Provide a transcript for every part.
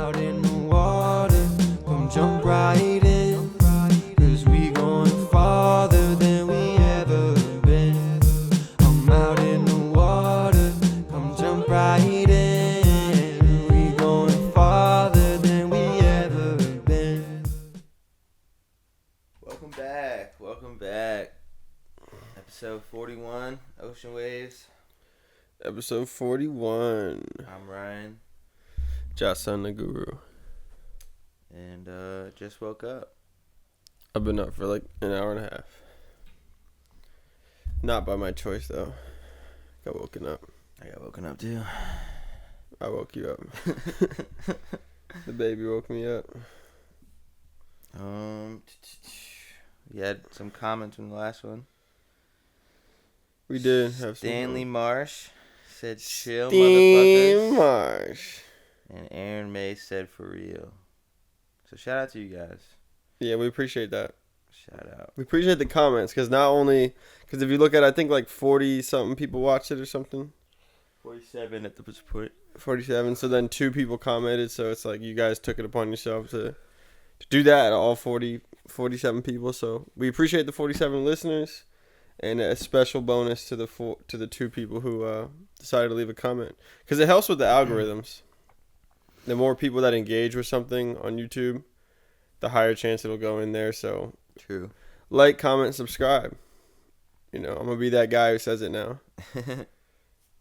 out in the water, come jump right in, 'cause we going farther than we ever been. I'm out in the water, come jump right in, we going farther than we ever been. Welcome back. Episode 41, Ocean Waves. Episode 41. I'm Ryan. Jason the Guru. And just woke up. I've been up for like an hour and a half. Not by my choice though. Got woken up. I got woken up too. I woke you up. The baby woke me up. You had some comments from the last one. We did have Stanley some. Marsh said chill, Stanley motherfuckers. Marsh. And Aaron May said for real. So shout out to you guys. Yeah, we appreciate that. Shout out. We appreciate the comments because not only, because if you look at it, I think like 40 something people watched it or something. 47 at the point. 47. So then 2 people commented. So it's like you guys took it upon yourself to do that, all 47 people. So we appreciate the 47 listeners, and a special bonus to the 2 people who decided to leave a comment, because it helps with the algorithms. The more people that engage with something on YouTube, the higher chance it'll go in there. So True. like, comment, subscribe. I'm gonna be that guy who says it now.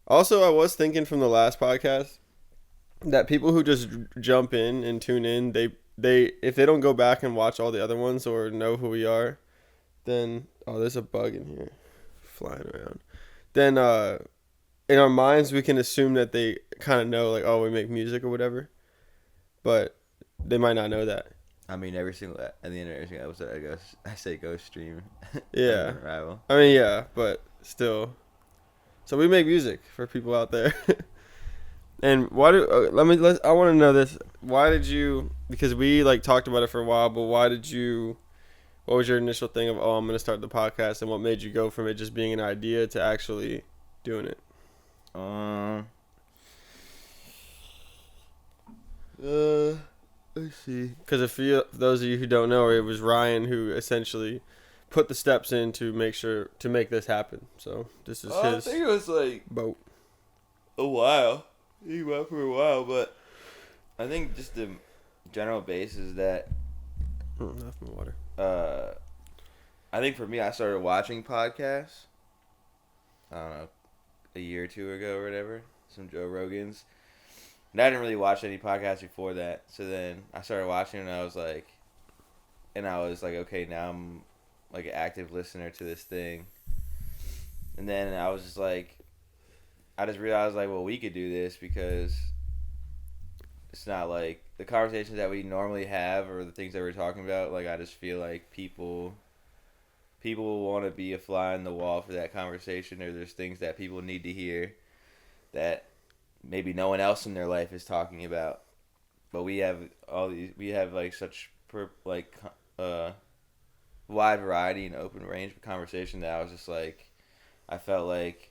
Also, I was thinking from the last podcast that people who just jump in and tune in, they if they don't go back and watch all the other ones or know who we are, then there's a bug in here flying around. Then in our minds we can assume that they kind of know, like, we make music or whatever, but they might not know that. I mean, at the end of every single episode, I say go stream. Yeah. Rival. I mean, yeah, but still. So we make music for people out there. And why do I want to know this? Why did you? Because we talked about it for a while, but what was your initial thing of, I'm going to start the podcast, and what made you go from it just being an idea to actually doing it? Let's see. Because for those of you who don't know, it was Ryan who essentially put the steps in to make this happen. So this is his. I think it was boat. a while. He went for a while, but I think just the general base is that Enough my water. I think for me, I started watching podcasts, I don't know, a year or 2 ago or whatever, some Joe Rogans. And I didn't really watch any podcasts before that. So then I started watching, and I was like, okay, now I'm like an active listener to this thing. And then I was just like, I just realized, well, we could do this, because it's not like the conversations that we normally have or the things that we're talking about. I just feel like people want to be a fly in the wall for that conversation, or there's things that people need to hear that maybe no one else in their life is talking about. But we have such wide variety and open range of conversation that I was just like, I felt like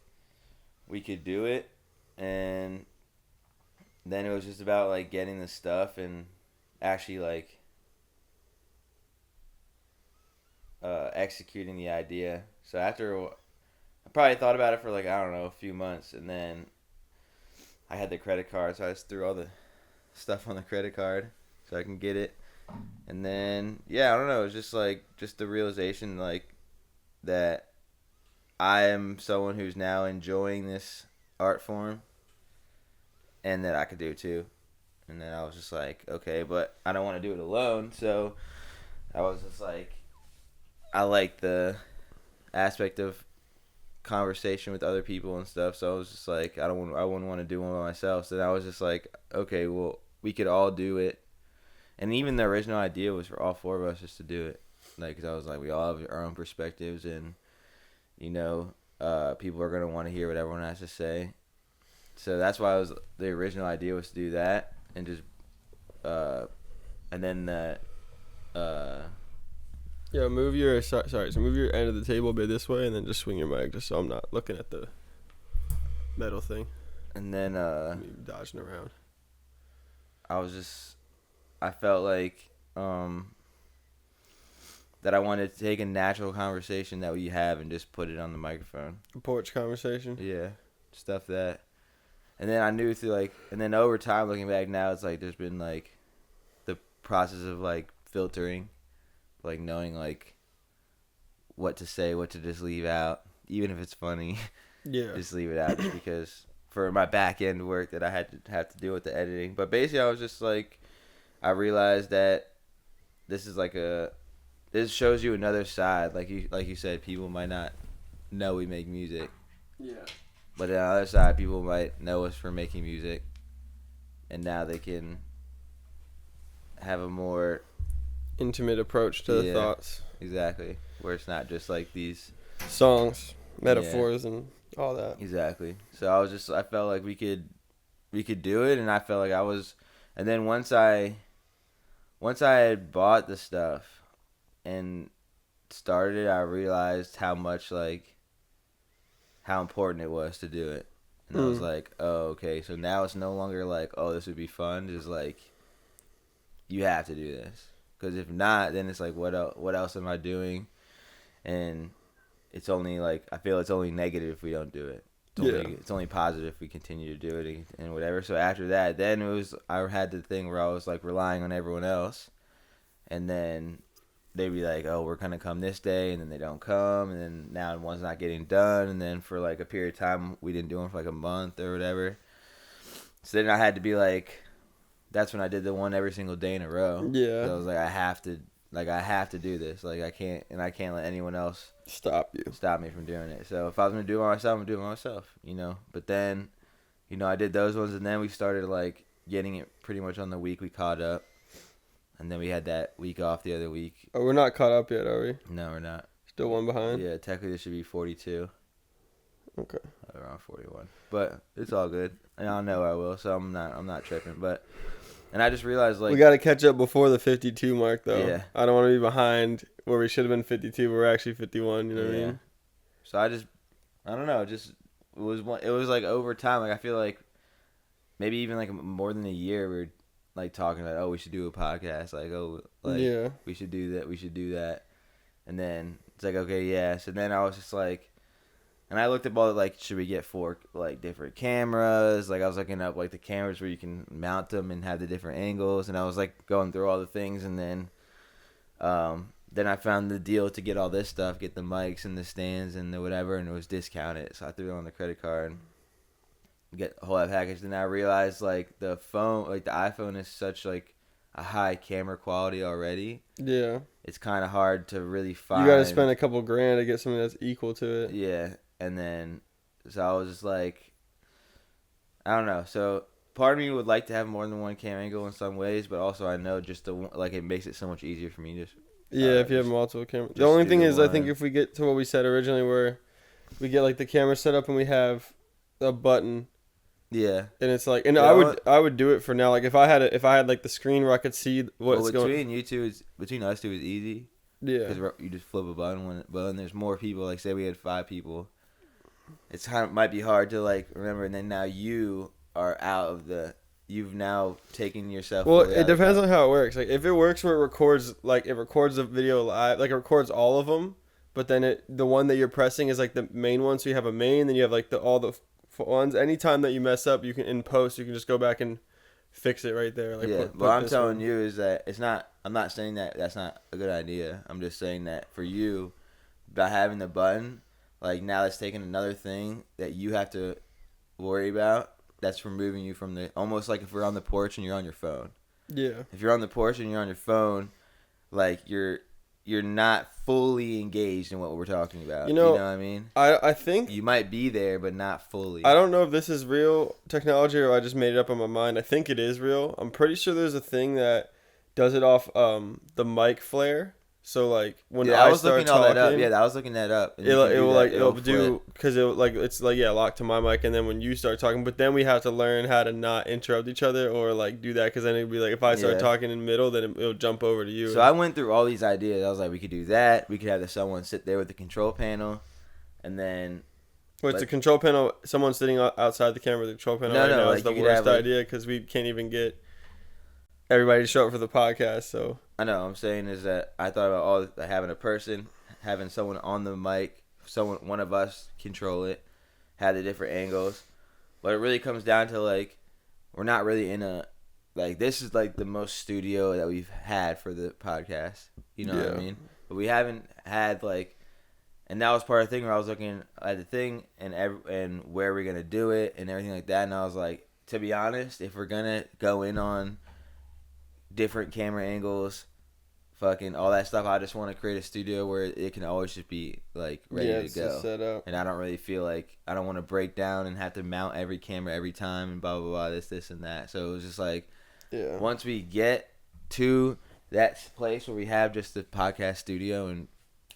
we could do it. And then it was just about getting the stuff and actually executing the idea. So after I probably thought about it for a few months, and then I had the credit card, so I just threw all the stuff on the credit card so I can get it. And then I don't know, it was just the realization that I am someone who's now enjoying this art form, and that I could do it too. And then I was just like, okay, but I don't want to do it alone. So I was just I like the aspect of conversation with other people and stuff. So I was just I wouldn't want to do one by myself. So then I was just okay, well, we could all do it. And even the original idea was for all 4 of us just to do it. Because I was we all have our own perspectives, and people are going to want to hear what everyone has to say. So that's why the original idea was to do that, and just and then move your move your end of the table a bit this way, and then just swing your mic just so I'm not looking at the metal thing. And then dodging around. I was just I felt like that I wanted to take a natural conversation that we have and just put it on the microphone. A porch conversation. Yeah, stuff that. And then I knew through like, and then over time looking back now, it's like there's been like the process of like filtering, like knowing like what to say, what to just leave out, even if it's funny. Yeah. Just leave it out just because for my back end work that I had to have to do with the editing. But basically I was just like, I realized that this is like this shows you another side. Like you said, people might not know we make music. Yeah. But on the other side, people might know us for making music. And now they can have a more intimate approach to the thoughts. Exactly. Where it's not just like these songs, metaphors, and all that. Exactly. So I felt like we could do it, and I felt like I was, and then once I had bought the stuff and started it, I realized how much like how important it was to do it. And I was like, oh, okay, so now it's no longer like, oh, this would be fun. It's like, you have to do this. Because if not, then it's like, what else am I doing? And it's only like, I feel it's only negative if we don't do it. It's only positive if we continue to do it and whatever. So after that, then I had the thing where I was like relying on everyone else. And then they'd be like, oh, we're going to come this day, and then they don't come, and then now one's not getting done, and then for like a period of time, we didn't do them for like a month or whatever. So then I had to be like, that's when I did the one every single day in a row. Yeah. So I was like, I have to do this. Like I can't let anyone else stop me from doing it. So if I was going to do it myself, I'm going to do it myself, But then, I did those ones, and then we started like getting it pretty much on the week we caught up. And then we had that week off the other week. Oh, we're not caught up yet, are we? No, we're not. Still one behind? Yeah, technically there should be 42. Okay. Around 41. But it's all good. And I know I will, so I'm not tripping. And I just realized like we got to catch up before the 52 mark though. Yeah. I don't want to be behind where we should have been 52, but we're actually 51, you know what I mean? So I don't know, it was like over time, like I feel like maybe even like more than a year we were like talking about, oh, we should do a podcast, like, oh, like we should do that, and then it's like, okay, yeah. So then I was just like, and I looked up all like, should we get 4 like different cameras? Like I was looking up like the cameras where you can mount them and have the different angles, and I was like going through all the things, and then I found the deal to get all this stuff, get the mics and the stands and the whatever, and it was discounted, so I threw it on the credit card. Get the whole package. Then I realized like the phone, like the iPhone is such like a high camera quality already. Yeah. It's kind of hard to really find. You got to spend a couple grand to get something that's equal to it. Yeah. And then, so I was just like, I don't know. So part of me would like to have more than one cam angle in some ways, but also I know just like it makes it so much easier for me just. Yeah, if you have multiple cameras. The only thing is, I think if we get to what we said originally, where we get like the camera set up and we have a button. Yeah, and it's like, and I would do it for now. Like if I had like the screen where I could see what's going. Between us two is easy. Yeah, because you just flip a button when there's more people. Like say we had 5 people, it's kind of might be hard to like remember. And then now you are out of the. You've now taken yourself. Well, it depends on how it works. Like if it works where it records the video live, like it records all of them, but then the one that you're pressing is like the main one. So you have a main, then you have like all the ones. Anytime that you mess up, you can in post you can just go back and fix it right there. Like what I'm telling you is that it's not. I'm not saying that that's not a good idea. I'm just saying that for you, by having the button, like now that's taking another thing that you have to worry about. That's removing you from the almost like if we're on the porch and you're on your phone. Yeah. If you're on the porch and you're on your phone, like you're not fully engaged in what we're talking about. You know what I mean? I think you might be there, but not fully. I don't know if this is real technology or I just made it up in my mind. I think it is real. I'm pretty sure there's a thing that does it off the mic flare. So like when I was looking talking, all that up. Yeah, I was looking that up. It'll do because it's locked to my mic, and then when you start talking, but then we have to learn how to not interrupt each other or like do that because then it'd be like if I start talking in the middle, then it'll jump over to you. So I went through all these ideas. I was like, we could do that. We could have someone sit there with the control panel, and then. Wait, it's a control panel. Someone sitting outside the camera with the control panel. No, it's the worst idea because we can't even get. everybody to show up for the podcast. So I know. I'm saying is that I thought about having a person, having someone on the mic, one of us control it, have the different angles, but it really comes down to like we're not really in a like this is like the most studio that we've had for the podcast. You know what I mean? But we haven't had like, and that was part of the thing where I was looking at the thing and where we're gonna do it and everything like that, and I was like, to be honest, if we're gonna go in on different camera angles, fucking all that stuff, I just want to create a studio where it can always just be like ready to go. Set up. And I don't really feel like I don't want to break down and have to mount every camera every time and blah blah blah this and that. So it was just like, once we get to that place where we have just the podcast studio and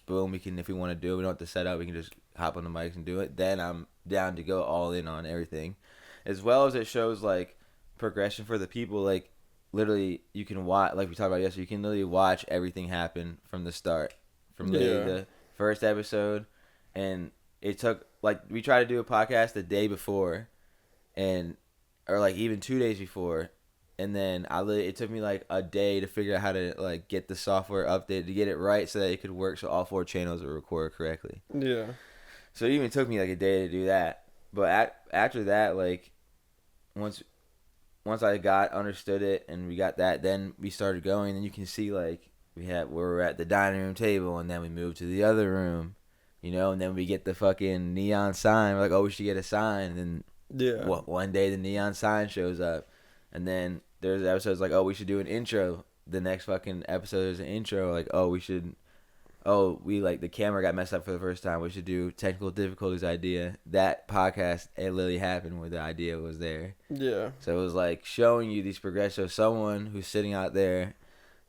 boom, we can, if we want to do it, we don't have to set up, we can just hop on the mics and do it. Then I'm down to go all in on everything, as well as it shows like progression for the people. Like literally, you can watch, like we talked about yesterday, you can literally watch everything happen from the start, from the first episode. And it took, like, we tried to do a podcast the day before, or like even 2 days before, and then it took me like a day to figure out how to like get the software updated to get it right so that it could work, so all 4 channels would record correctly. Yeah. So it even took me like a day to do that. But after that, like once I understood it and we got that, then we started going, and you can see like we're at the dining room table, and then we moved to the other room, you know, and then we get the fucking neon sign. We're like, oh, we should get a sign, and one day the neon sign shows up, and then there's episodes like, oh, we should do an intro. The next fucking episode is an intro, like, oh, we like the camera got messed up for the first time, we should do technical difficulties idea. That podcast, it literally happened where the idea was there. Yeah. So it was like showing you these progressions. So someone who's sitting out there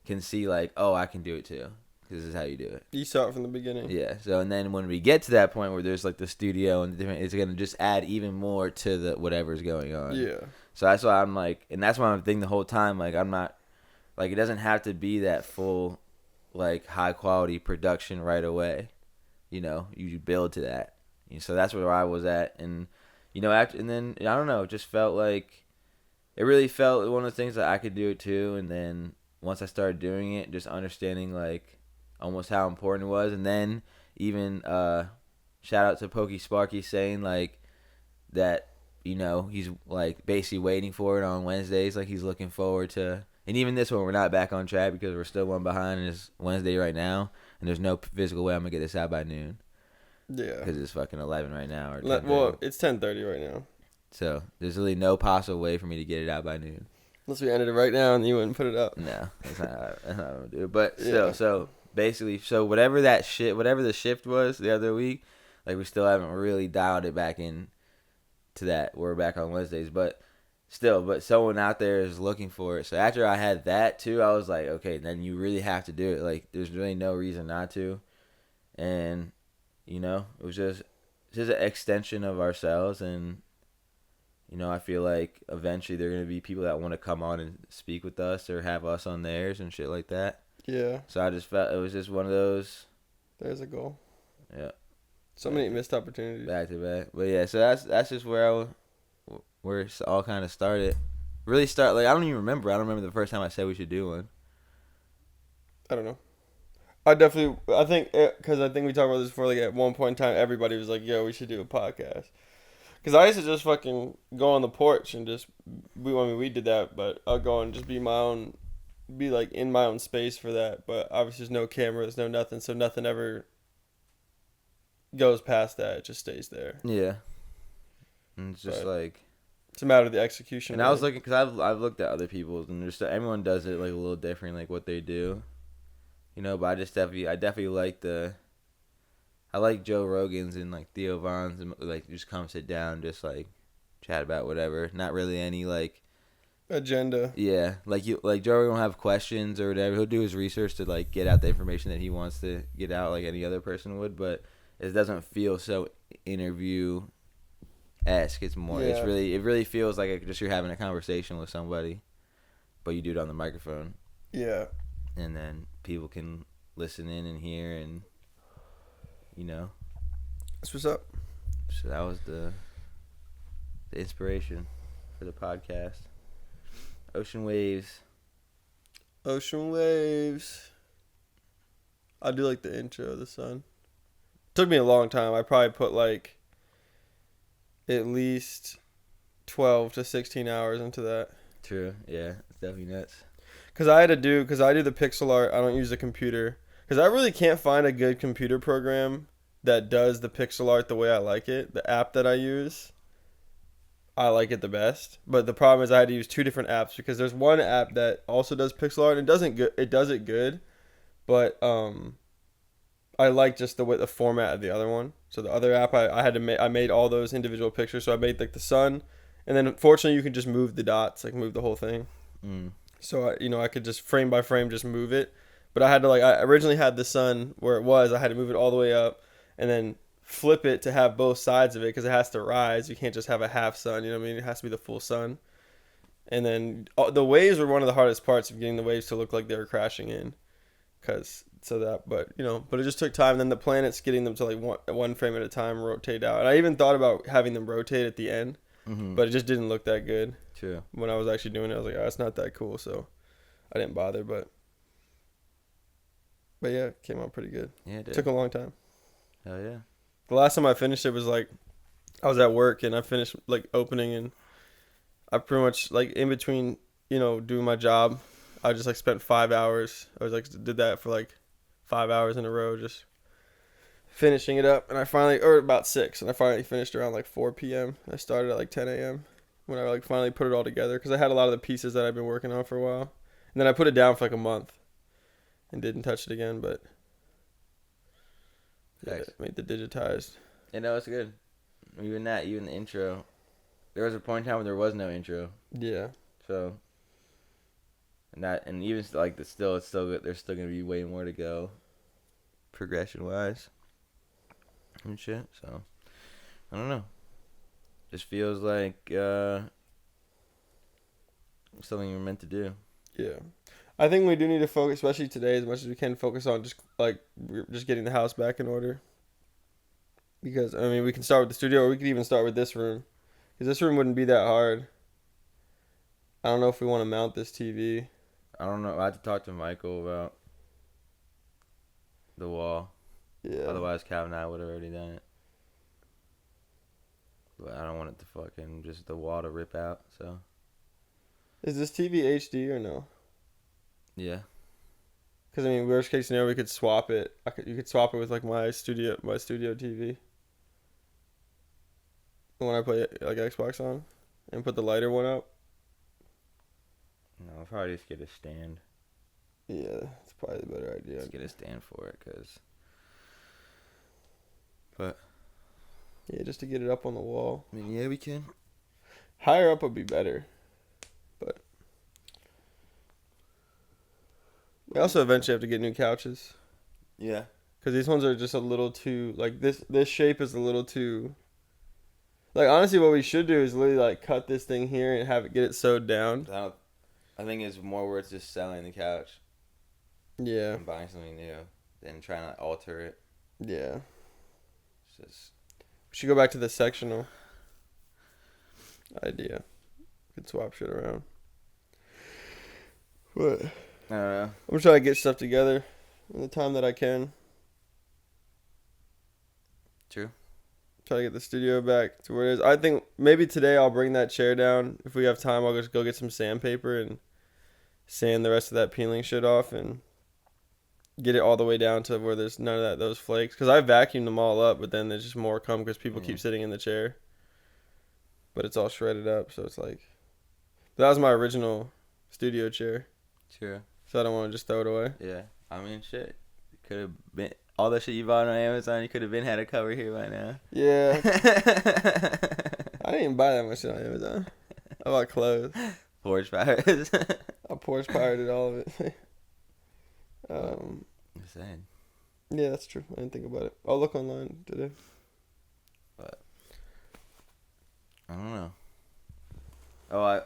can see like, oh, I can do it too. This is how you do it. You saw it from the beginning. Yeah. So, and then when we get to that point where there's like the studio and the different, it's going to just add even more to the whatever's going on. Yeah. So that's why I'm like, and that's why I'm thinking the whole time, like, I'm not, like, it doesn't have to be that full, like, high quality production right away. You know, you build to that. So that's where I was at. And, you know, and then, I don't know, it just felt like, it really felt one of the things that I could do it too. And then once I started doing it, just understanding, like, almost how important it was. And then even shout out to Pokey Sparky saying like that, you know, he's like basically waiting for it on Wednesdays, like he's looking forward to. And even this one, we're not back on track because we're still one behind, and it's Wednesday right now, and there's no physical way I'm gonna get this out by noon. Yeah, because it's fucking 11 right now. Or well, it's 10:30 right now, so there's really no possible way for me to get it out by noon. Unless we ended it right now and you wouldn't put it up. No, that's not what I'm gonna do. But still, so basically, so whatever the shift was the other week, like we still haven't really dialed it back in to that. We're back on Wednesdays, but someone out there is looking for it. So after I had that too, I was like, okay, then you really have to do it. Like there's really no reason not to. And you know, it was just an extension of ourselves. And you know, I feel like eventually there are going to be people that want to come on and speak with us or have us on theirs and shit like that. Yeah. So I just felt it was just one of those. There's a goal. Yeah. So many missed opportunities. Back to back. But yeah, so that's just where it all kind of started. Really like, I don't even remember. I don't remember the first time I said we should do one. I don't know. I think because I think we talked about this before, like at one point in time, everybody was like, yo, we should do a podcast. Because I used to just fucking go on the porch and we did that, but I'll go and just be like in my own space for that. But obviously there's no cameras, no nothing, so nothing ever goes past that. It just stays there. Yeah. And it's just like, it's a matter of the execution. And I was looking, because I've looked at other people's, and just everyone does it like a little different, like what they do, you know. But I definitely like I like Joe Rogan's and like Theo Von's, and like just come sit down, just like chat about whatever. Not really any like agenda. Yeah, like Joe Rogan will have questions or whatever. He'll do his research to like get out the information that he wants to get out, like any other person would. But it doesn't feel so interview-esque. It's more. Yeah. It really feels like just you're having a conversation with somebody, but you do it on the microphone. Yeah. And then people can listen in and hear and. You know, that's what's up. So that was the inspiration for the podcast. Ocean waves, Ocean waves. I do like the intro of the sun. Took me a long time. I probably put like at least 12 to 16 hours into that. True. Yeah, it's definitely nuts. Because I do the pixel art. I don't use the computer. Because I really can't find a good computer program that does the pixel art the way I like it. The app that I use, I like it the best. But the problem is I had to use two different apps because there's one app that also does pixel art and it does it good. But I like just the format of the other one. So the other app I made all those individual pictures. So I made like the sun, and then fortunately you can just move the dots, like move the whole thing. So I could just frame by frame just move it. But I had to I originally had the sun where it was. I had to move it all the way up, and then flip it to have both sides of it because it has to rise. You can't just have a half sun. You know what I mean? It has to be the full sun. And then the waves were one of the hardest parts of getting the waves to look like they were crashing in, but it just took time. And then the planets, getting them to like one frame at a time, rotate out. And I even thought about having them rotate at the end, but it just didn't look that good. True. When I was actually doing it, I was like, oh, it's not that cool, so I didn't bother. But yeah, it came out pretty good. Yeah, it did. Took a long time. Hell yeah. The last time I finished it was like I was at work and I finished like opening, and I pretty much like in between, doing my job, I just like spent 5 hours. I was like did that for like 5 hours in a row, just finishing it up. And about 6, and I finally finished around like 4 p.m. I started at like 10 a.m. when I like finally put it all together because I had a lot of the pieces that I've been working on for a while, and then I put it down for like a month and didn't touch it again. But yeah, made the digitized. It's good. Even the intro. There was a point in time where there was no intro. Yeah. So. And even like it's still good. There's still gonna be way more to go, progression wise. And shit. So, I don't know. Just feels like something you're meant to do. Yeah. I think we do need to focus, especially today, as much as we can, focus on just getting the house back in order. Because, I mean, we can start with the studio, or we could even start with this room. Because this room wouldn't be that hard. I don't know if we want to mount this TV. I don't know. I had to talk to Michael about the wall. Yeah. Otherwise, Cal and I would have already done it. But I don't want it to fucking just the wall to rip out, so. Is this TV HD or no? Yeah. Because, I mean, worst case scenario, we could swap it. You could swap it with, like, my studio TV. The one I play, like, Xbox on. And put the lighter one up. No, I'll probably just get a stand. Yeah, that's probably the better idea. Just get a stand for it, But. Yeah, just to get it up on the wall. I mean, yeah, we can. Higher up would be better. But. We also eventually have to get new couches. Yeah. Because these ones are just a little too, like, this shape is a little too, like, honestly, what we should do is literally, like, cut this thing here and get it sewed down. I think it's more worth just selling the couch. Yeah. And buying something new than trying to alter it. Yeah. It's just. We should go back to the sectional idea. Could swap shit around. But I don't know. I'm trying to get stuff together in the time that I can. True. Try to get the studio back to where it is. I think maybe today I'll bring that chair down. If we have time, I'll just go get some sandpaper and sand the rest of that peeling shit off and get it all the way down to where there's none of those flakes. Because I vacuumed them all up, but then there's just more come because people keep sitting in the chair. But it's all shredded up, so it's like. That was my original studio chair. True. So I don't want to just throw it away. Yeah. I mean, shit. Could have been. All the shit you bought on Amazon, you could have had a cover here by now. Yeah. I didn't even buy that much shit on Amazon. I bought clothes. Forge fires. I Porsche pirated all of it. I'm saying. Yeah, that's true. I didn't think about it. I'll look online today. But I don't know. Oh, I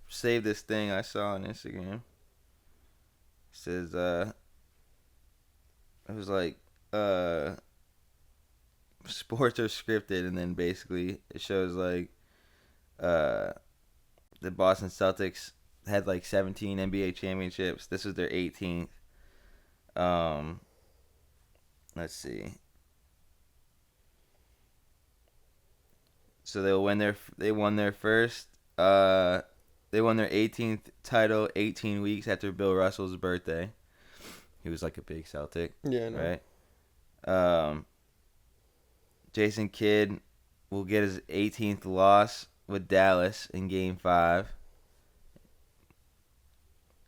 saved this thing I saw on Instagram. It says it was like sports are scripted, and then basically it shows like the Boston Celtics had like 17 NBA championships. This was their 18th. Let's see. So they won their first. They won their 18th title 18 weeks after Bill Russell's birthday. He was like a big Celtic. Yeah, I know. Right. Jason Kidd will get his 18th loss with Dallas in Game 5.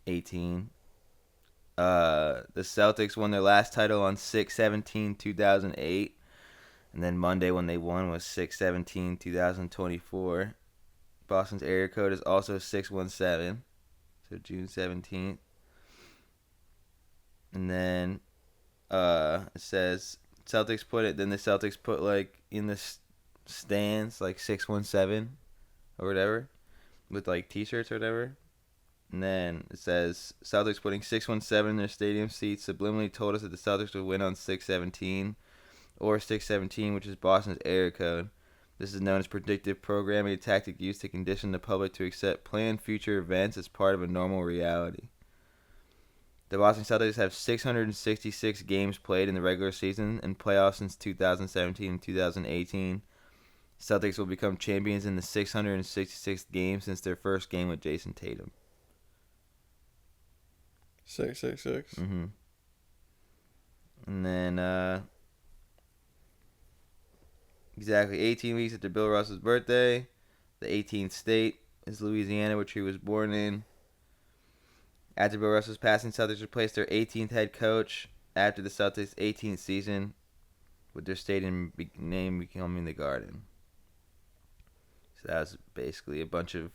18. The Celtics won their last title on 6/17/2008. And then Monday when they won was 6/17/2024. Boston's area code is also 617. So June 17th. And then it says then the Celtics put like in the stands like 617 or whatever with like t-shirts or whatever. And then it says Celtics putting 617 in their stadium seats subliminally told us that the Celtics would win on 6/17 or 6/17, which is Boston's area code. This is known as predictive programming, a tactic used to condition the public to accept planned future events as part of a normal reality. The Boston Celtics have 666 games played in the regular season and playoffs since 2017 and 2018. Celtics will become champions in the 666th game since their first game with Jason Tatum. 666. Mm-hmm. And then, exactly 18 weeks after Bill Russell's birthday, the 18th state is Louisiana, which he was born in. After Bill Russell's passing, Celtics replaced their 18th head coach after the Celtics' 18th season, with their stadium name becoming the Garden. So that was basically a bunch of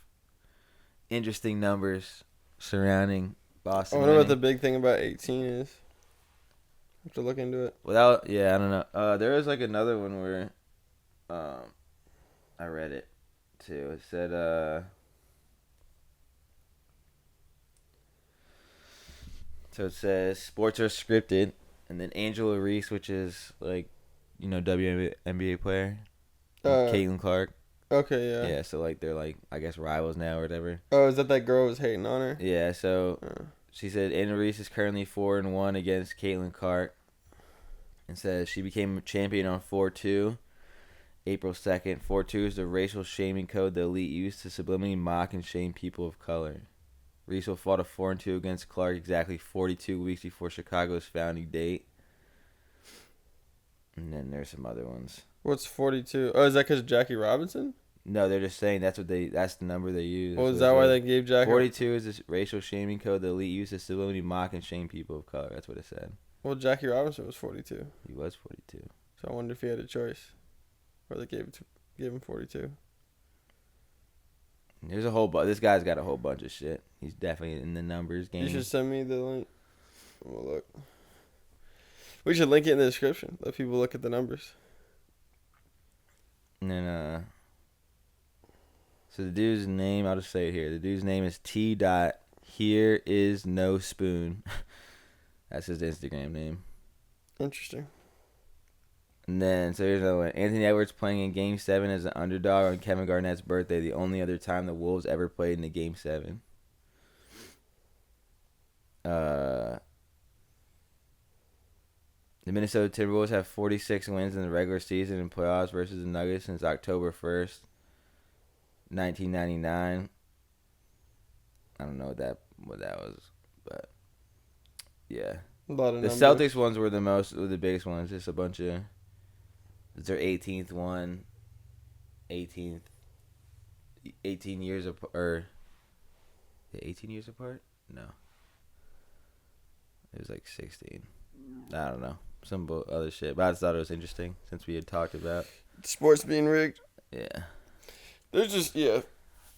interesting numbers surrounding Boston. I wonder what the big thing about 18 is. I have to look into it. I don't know. There was like another one where I read it too. It said so it says sports are scripted, and then Angela Reese, which is like, WNBA player, Caitlin Clark. Okay, yeah. Yeah, so like they're like, I guess, rivals now or whatever. Oh, is that girl was hating on her? Yeah, so she said Angela Reese is currently 4-1 against Caitlin Clark, and says she became champion on 4/2. April 2nd. 4/2 is the racial shaming code the elite used to subliminally mock and shame people of color. Reese will fought a 4-2 against Clark exactly 42 weeks before Chicago's founding date. And then there's some other ones. What's 42? Oh, is that because Jackie Robinson? No, they're just saying that's the number they use. Well, is that why they gave Jackie? 42 is the racial shaming code the elite used to subliminally mock and shame people of color. That's what it said. Well, Jackie Robinson was 42. He was 42. So I wonder if he had a choice. Or they gave him 42. There's a whole this guy's got a whole bunch of shit. He's definitely in the numbers game. You should send me the link. We'll look. We should link it in the description. Let people look at the numbers. And then so the dude's name, I'll just say it here. The dude's name is T. Here is no spoon. That's his Instagram name. Interesting. And then, so here's another one. Anthony Edwards playing in Game 7 as an underdog on Kevin Garnett's birthday, the only other time the Wolves ever played in a Game 7. The Minnesota Timberwolves have 46 wins in the regular season and playoffs versus the Nuggets since October 1st, 1999. I don't know what that was, but yeah. A lot of the numbers. Celtics ones were the biggest ones. Just a bunch of. It's their 18th one. 18 years apart. Or 18 years apart? No. It was like 16. I don't know. Some other shit. But I just thought it was interesting since we had talked about sports being rigged. Yeah. There's just, yeah.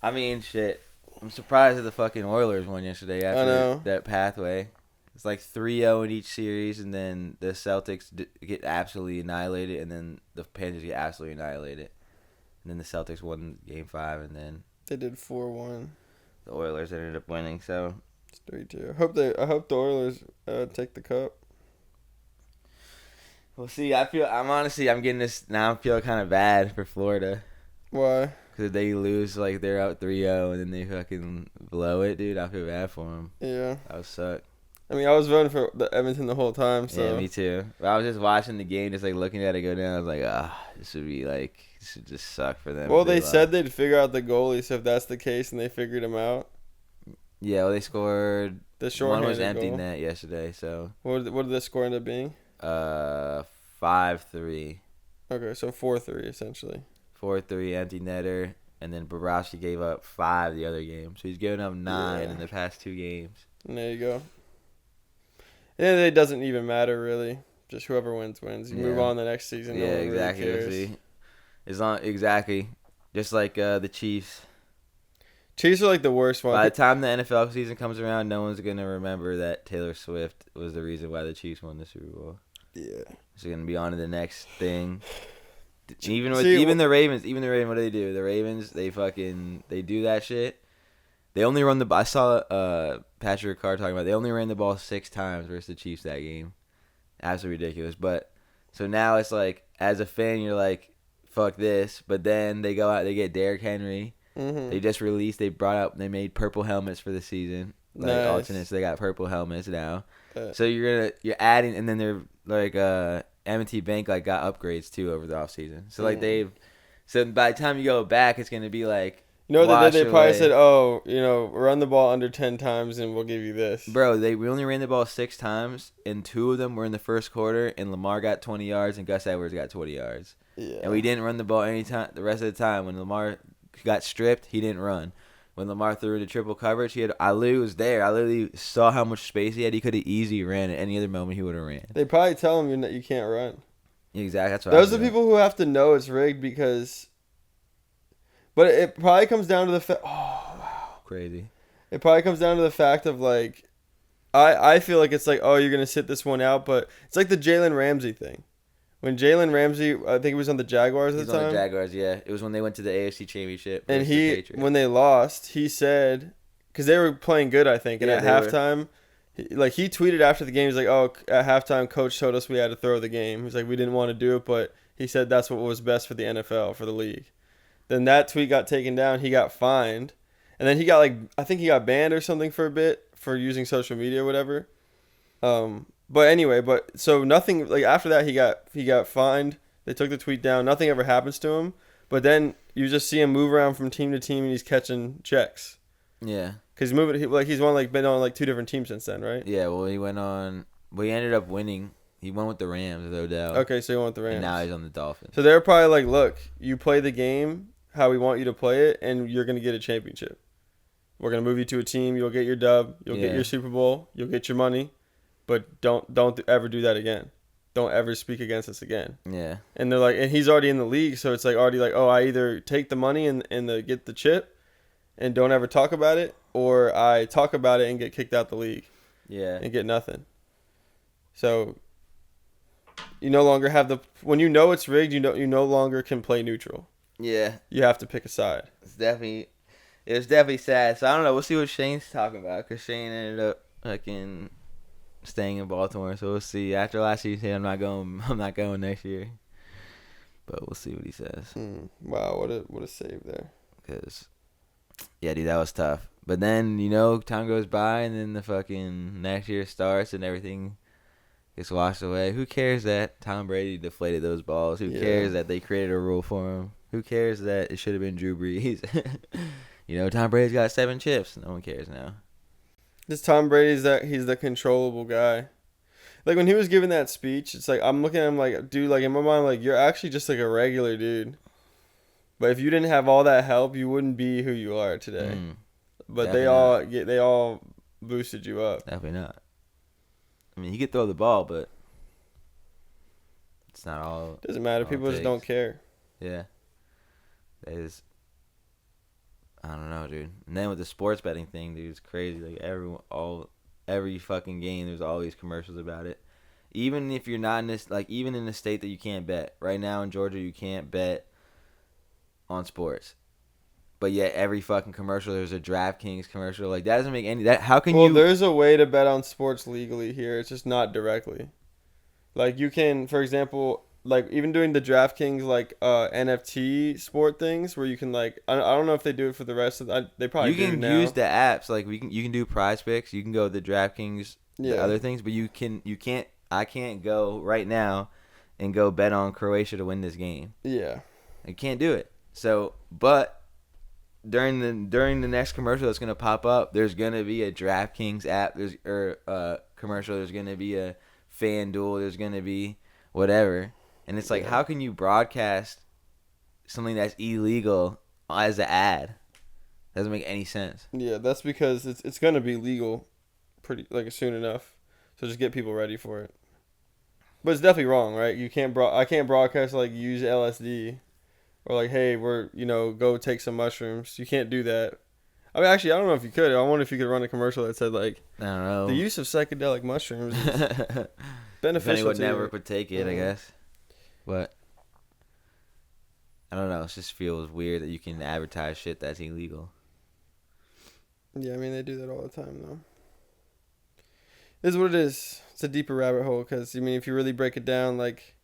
I mean, shit. I'm surprised that the fucking Oilers won yesterday after that pathway. It's like 3-0 in each series, and then the Celtics get absolutely annihilated, and then the Panthers get absolutely annihilated. And then the Celtics won Game 5, and then they did 4-1. The Oilers ended up winning, so it's 3-2. I hope the Oilers take the cup. We'll see. I'm getting this now. I feel kind of bad for Florida. Why? Because if they lose, like, they're out 3-0 and then they fucking blow it, dude, I feel bad for them. Yeah. That would suck. I mean, I was voting for the Edmonton the whole time, so. Yeah, me too. But I was just watching the game, just, like, looking at it go down. I was like, this would just suck for them. Well, they said they'd figure out the goalie, so if that's the case and they figured him out. Yeah, well, they scored. The shorthanded one was empty goal. net yesterday, so. What did the score end up being? 5-3. Okay, so 4-3, essentially. 4-3 empty netter. And then Bobrovsky gave up 5 the other game. So he's given up 9 in the past 2 games. And there you go. And it doesn't even matter, really. Just whoever wins. You move on the next season. Yeah, no one exactly. really cares. Exactly. Just like the Chiefs. Chiefs are like the worst one. By the time the NFL season comes around, no one's going to remember that Taylor Swift was the reason why the Chiefs won the Super Bowl. Yeah. So going to be on to the next thing. Even the Ravens, what do they do? The Ravens, they do that shit. They only run the. I saw Patrick Ricard talking about. They only ran the ball 6 times versus the Chiefs that game. Absolutely ridiculous. But so now it's like, as a fan, you're like, fuck this. But then they go out, they get Derrick Henry. Mm-hmm. They made purple helmets for the season. Like nice. Alternates, they got purple helmets now. So you're adding, and then they're like M&T Bank like got upgrades too over the offseason. So like so by the time you go back, it's gonna be like, you know what they did? They probably said, run the ball under 10 times and we'll give you this. Bro, we only ran the ball 6 times, and 2 of them were in the first quarter, and Lamar got 20 yards and Gus Edwards got 20 yards. Yeah. And we didn't run the ball any time the rest of the time. When Lamar got stripped, he didn't run. When Lamar threw into triple coverage, Ali was there. I literally saw how much space he had. He could have easily ran at any other moment. He would have ran. They probably tell him that you can't run. Exactly. That's what Those are the people who have to know it's rigged because. But it probably comes down to the fact. Oh wow. Crazy. It probably comes down to the fact of like, I feel like it's like, oh, you're gonna sit this one out, but it's like the Jalen Ramsey thing. When Jalen Ramsey, I think he was on the Jaguars at the time. On the Jaguars, yeah. It was when they went to the AFC Championship. And when they lost, he said, because they were playing good, I think, and at halftime, he tweeted after the game, he's like, oh, at halftime, coach told us we had to throw the game. He's like, we didn't want to do it, but he said that's what was best for the NFL, for the league. Then that tweet got taken down. He got fined. And then he got, I think he got banned or something for a bit for using social media or whatever. But anyway, so nothing, after that he got fined. They took the tweet down. Nothing ever happens to him. But then you just see him move around from team to team and he's catching checks. Yeah. Cuz he's been on 2 different teams since then, right? Yeah, well he ended up winning. He went with the Rams, no doubt. Okay, so he went with the Rams. And now he's on the Dolphins. So they're probably like, look, you play the game how we want you to play it and you're going to get a championship. We're going to move you to a team, you'll get your dub, you'll get your Super Bowl, you'll get your money. But don't ever do that again. Don't ever speak against us again. Yeah. And they're like, and he's already in the league, so it's already oh, I either take the money and get the chip, and don't ever talk about it, or I talk about it and get kicked out the league. Yeah. And get nothing. So you no longer have when you know it's rigged, you no longer can play neutral. Yeah. You have to pick a side. It was definitely sad. So I don't know. We'll see what Shane's talking about, because Shane ended up staying in Baltimore, so we'll see. After last year, he said I'm not going next year, but we'll see what he says. Wow, what a save there. Because, yeah, dude, that was tough. But then time goes by, and then the fucking next year starts, and everything gets washed away. Who cares that Tom Brady deflated those balls? Who cares that they created a rule for him? Who cares that it should have been Drew Brees? Tom Brady's got 7 chips. No one cares now. This Tom Brady's he's the controllable guy. Like when he was giving that speech, it's like I'm looking at him like, dude, in my mind, you're actually just a regular dude. But if you didn't have all that help, you wouldn't be who you are today. But they all boosted you up. Definitely not. I mean, he could throw the ball, but it's not all. Doesn't matter. People just don't care. Yeah. I don't know, dude. And then with the sports betting thing, dude, it's crazy. Every fucking game, there's always commercials about it. Even if you're not in this, even in a state that you can't bet. Right now in Georgia, you can't bet on sports. But yet every fucking commercial, there's a DraftKings commercial. That doesn't make any. How can you? Well, there's a way to bet on sports legally here. It's just not directly. You can, for example, like even doing the DraftKings like NFT sport things where you can like I don't know if they do it for the rest of they probably You do can now. use the apps like you can do Prize Picks. You can go the DraftKings, the Yeah. other things, but you can't. I can't go right now and go bet on Croatia to win this game. Yeah. I can't do it. So, but during the next commercial that's gonna pop up, there's gonna be a DraftKings app. Commercial. There's gonna be a FanDuel. There's gonna be whatever, and it's like, Yeah. how can you broadcast something that's illegal as an ad? Doesn't make any sense. Yeah, that's because it's gonna be legal pretty like soon enough. So just get people ready for it. But it's definitely wrong, right? You can't I can't broadcast like use LSD or like, hey, we're go take some mushrooms. You can't do that. I mean, actually, I don't know if you could. I wonder if you could run a commercial that said like, I don't know. the use of psychedelic mushrooms is Depending beneficial what to network you. would take it, I guess. But I don't know. It just feels weird that you can advertise shit that's illegal. Yeah, I mean they do that all the time though. It is what it is. It's a deeper rabbit hole because I mean if you really break it down, like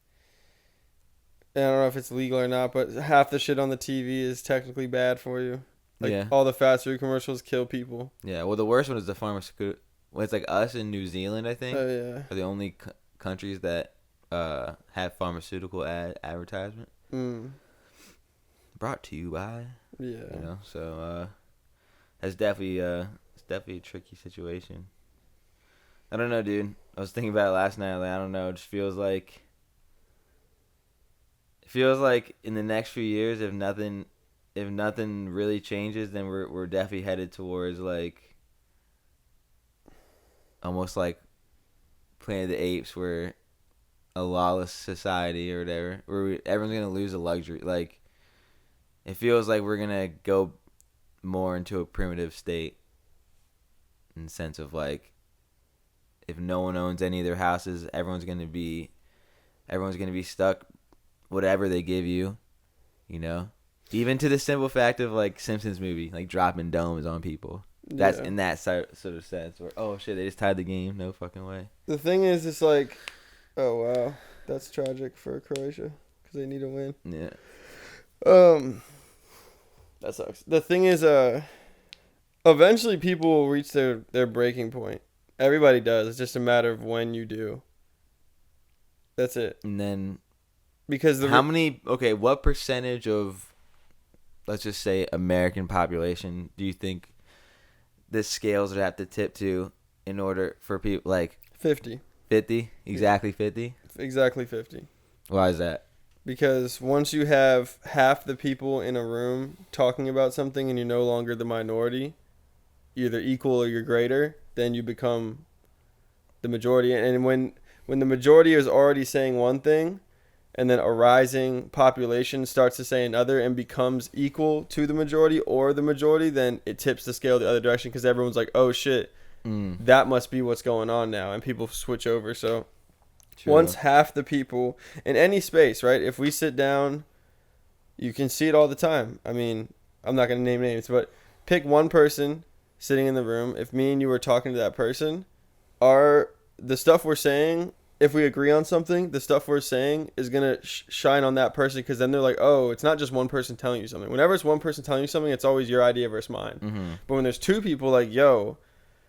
I don't know if it's legal or not, but half the shit on the TV is technically bad for you. Like Yeah. all the fast food commercials kill people. Yeah. Well, the worst one is the pharmaceutical. Well, it's like us in New Zealand, I think, Oh yeah. are the only countries that have pharmaceutical advertisement. Brought to you by. Yeah. So that's definitely it's definitely a tricky situation. I don't know, dude. I was thinking about it last night. Like, I don't know. It just feels like in the next few years, if nothing really changes, then we're definitely headed towards like almost like Planet of the Apes, where a lawless society or whatever, where everyone's gonna lose a luxury. Like, it feels like we're gonna go more into a primitive state, in the sense of like, if no one owns any of their houses, everyone's gonna be stuck whatever they give you, even to the simple fact of like Simpsons movie, like dropping domes on people. That's in that sort of sense where, oh shit, they just tied the game. No fucking way. The thing is, it's like, oh wow, that's tragic for Croatia because they need a win. Yeah. That sucks. The thing is, eventually people will reach their breaking point. Everybody does. It's just a matter of when you do. That's it. And then Because what percentage of, let's just say, American population do you think the scales would have to tip to in order for people, like 50. 50? Exactly 50? Exactly 50. Why is that? Because once you have half the people in a room talking about something and you're no longer the minority, either equal or you're greater, then you become the majority. And when the majority is already saying one thing, and then a rising population starts to say another and becomes equal to the majority or the majority, then it tips the scale the other direction because everyone's like, oh shit, that must be what's going on now. And people switch over. So True. Once half the people in any space, right? If we sit down, you can see it all the time. I mean, I'm not going to name names, but pick one person sitting in the room. If me and you were talking to that person, the stuff we're saying, if we agree on something, the stuff we're saying is going to shine on that person because then they're like, oh, it's not just one person telling you something. Whenever it's one person telling you something, it's always your idea versus mine. Mm-hmm. But when there's two people, like, yo,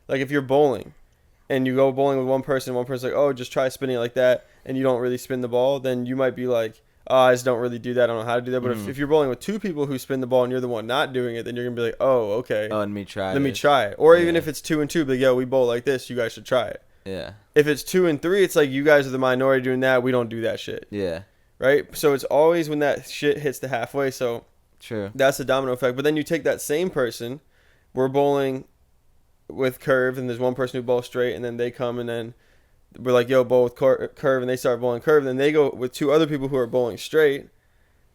like if you're bowling and you go bowling with one person's like, oh, just try spinning it like that, and you don't really spin the ball, then you might be like, oh, I just don't really do that. I don't know how to do that. But if you're bowling with two people who spin the ball and you're the one not doing it, then you're going to be like, oh, okay. Oh, let me try it. Or even if it's 2 and 2, be like, yo, we bowl like this. You guys should try it. Yeah. If it's 2 and 3, it's like you guys are the minority doing that. We don't do that shit. Yeah. Right? So it's always when that shit hits the halfway. So True. that's a domino effect. But then you take that same person, we're bowling with curve, and there's one person who bowls straight, and then they come, and then we're like, yo, bowl with curve, and they start bowling curve. And then they go with 2 other people who are bowling straight.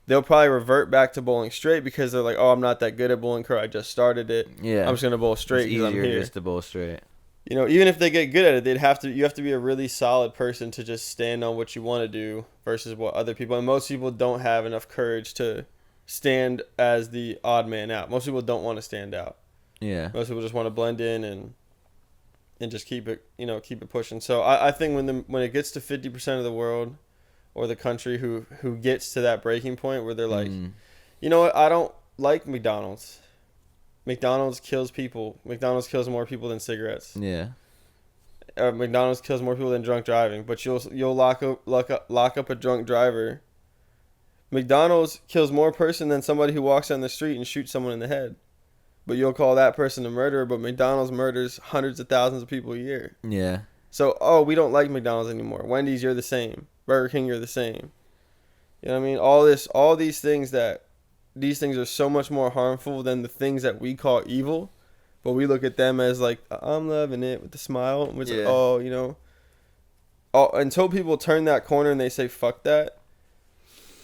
They'll probably revert back to bowling straight because they're like, oh, I'm not that good at bowling curve. I just started it. Yeah. I'm just going to bowl straight It's because I'm easier here. just to bowl straight. Even if they get good at it, you have to be a really solid person to just stand on what you want to do versus what other people. And most people don't have enough courage to stand as the odd man out. Most people don't want to stand out. Yeah. Most people just want to blend in and just keep it pushing. So I think when it gets to 50% of the world, or the country who gets to that breaking point where they're like, you know what, I don't like McDonald's. McDonald's kills people. McDonald's kills more people than cigarettes. Yeah. McDonald's kills more people than drunk driving. But you'll lock up a drunk driver. McDonald's kills more person than somebody who walks down the street and shoots someone in the head. But you'll call that person a murderer. But McDonald's murders hundreds of thousands of people a year. Yeah. So, we don't like McDonald's anymore. Wendy's, you're the same. Burger King, you're the same. You know what I mean? All these things are so much more harmful than the things that we call evil, but we look at them as like, I'm loving it with a smile. It's like, until people turn that corner and they say, fuck that,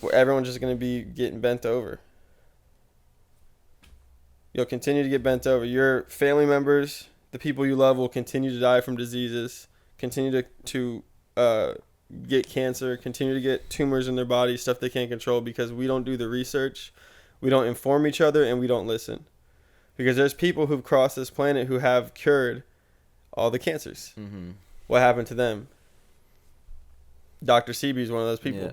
where everyone's just going to be getting bent over. You'll continue to get bent over. Your family members, the people you love, will continue to die from diseases, continue to get cancer, continue to get tumors in their body, stuff they can't control, because we don't do the research, we don't inform each other, and we don't listen. Because there's people who've crossed this planet who have cured all the cancers. Mm-hmm. What happened to them? Dr. Sebi is one of those people. Yeah.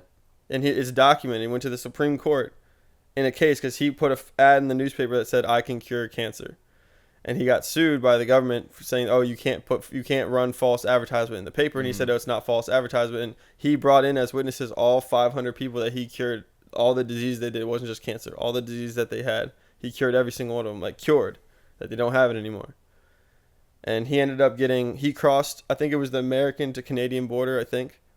And it's documented. He went to the Supreme Court in a case because he put an ad in the newspaper that said, I can cure cancer. And he got sued by the government for saying, you can't run false advertisement in the paper. And he said, it's not false advertisement. And he brought in as witnesses all 500 people that he cured all the disease they did. It wasn't just cancer. All the disease that they had, he cured every single one of them, like cured, that they don't have it anymore. And he ended up he crossed, I think it was the American to Canadian border,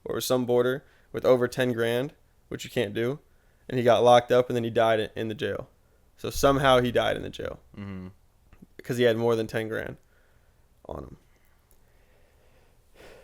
or some border with over 10 grand, which you can't do. And he got locked up and then he died in the jail. So somehow he died in the jail. Mm-hmm. Because he had more than 10 grand on him.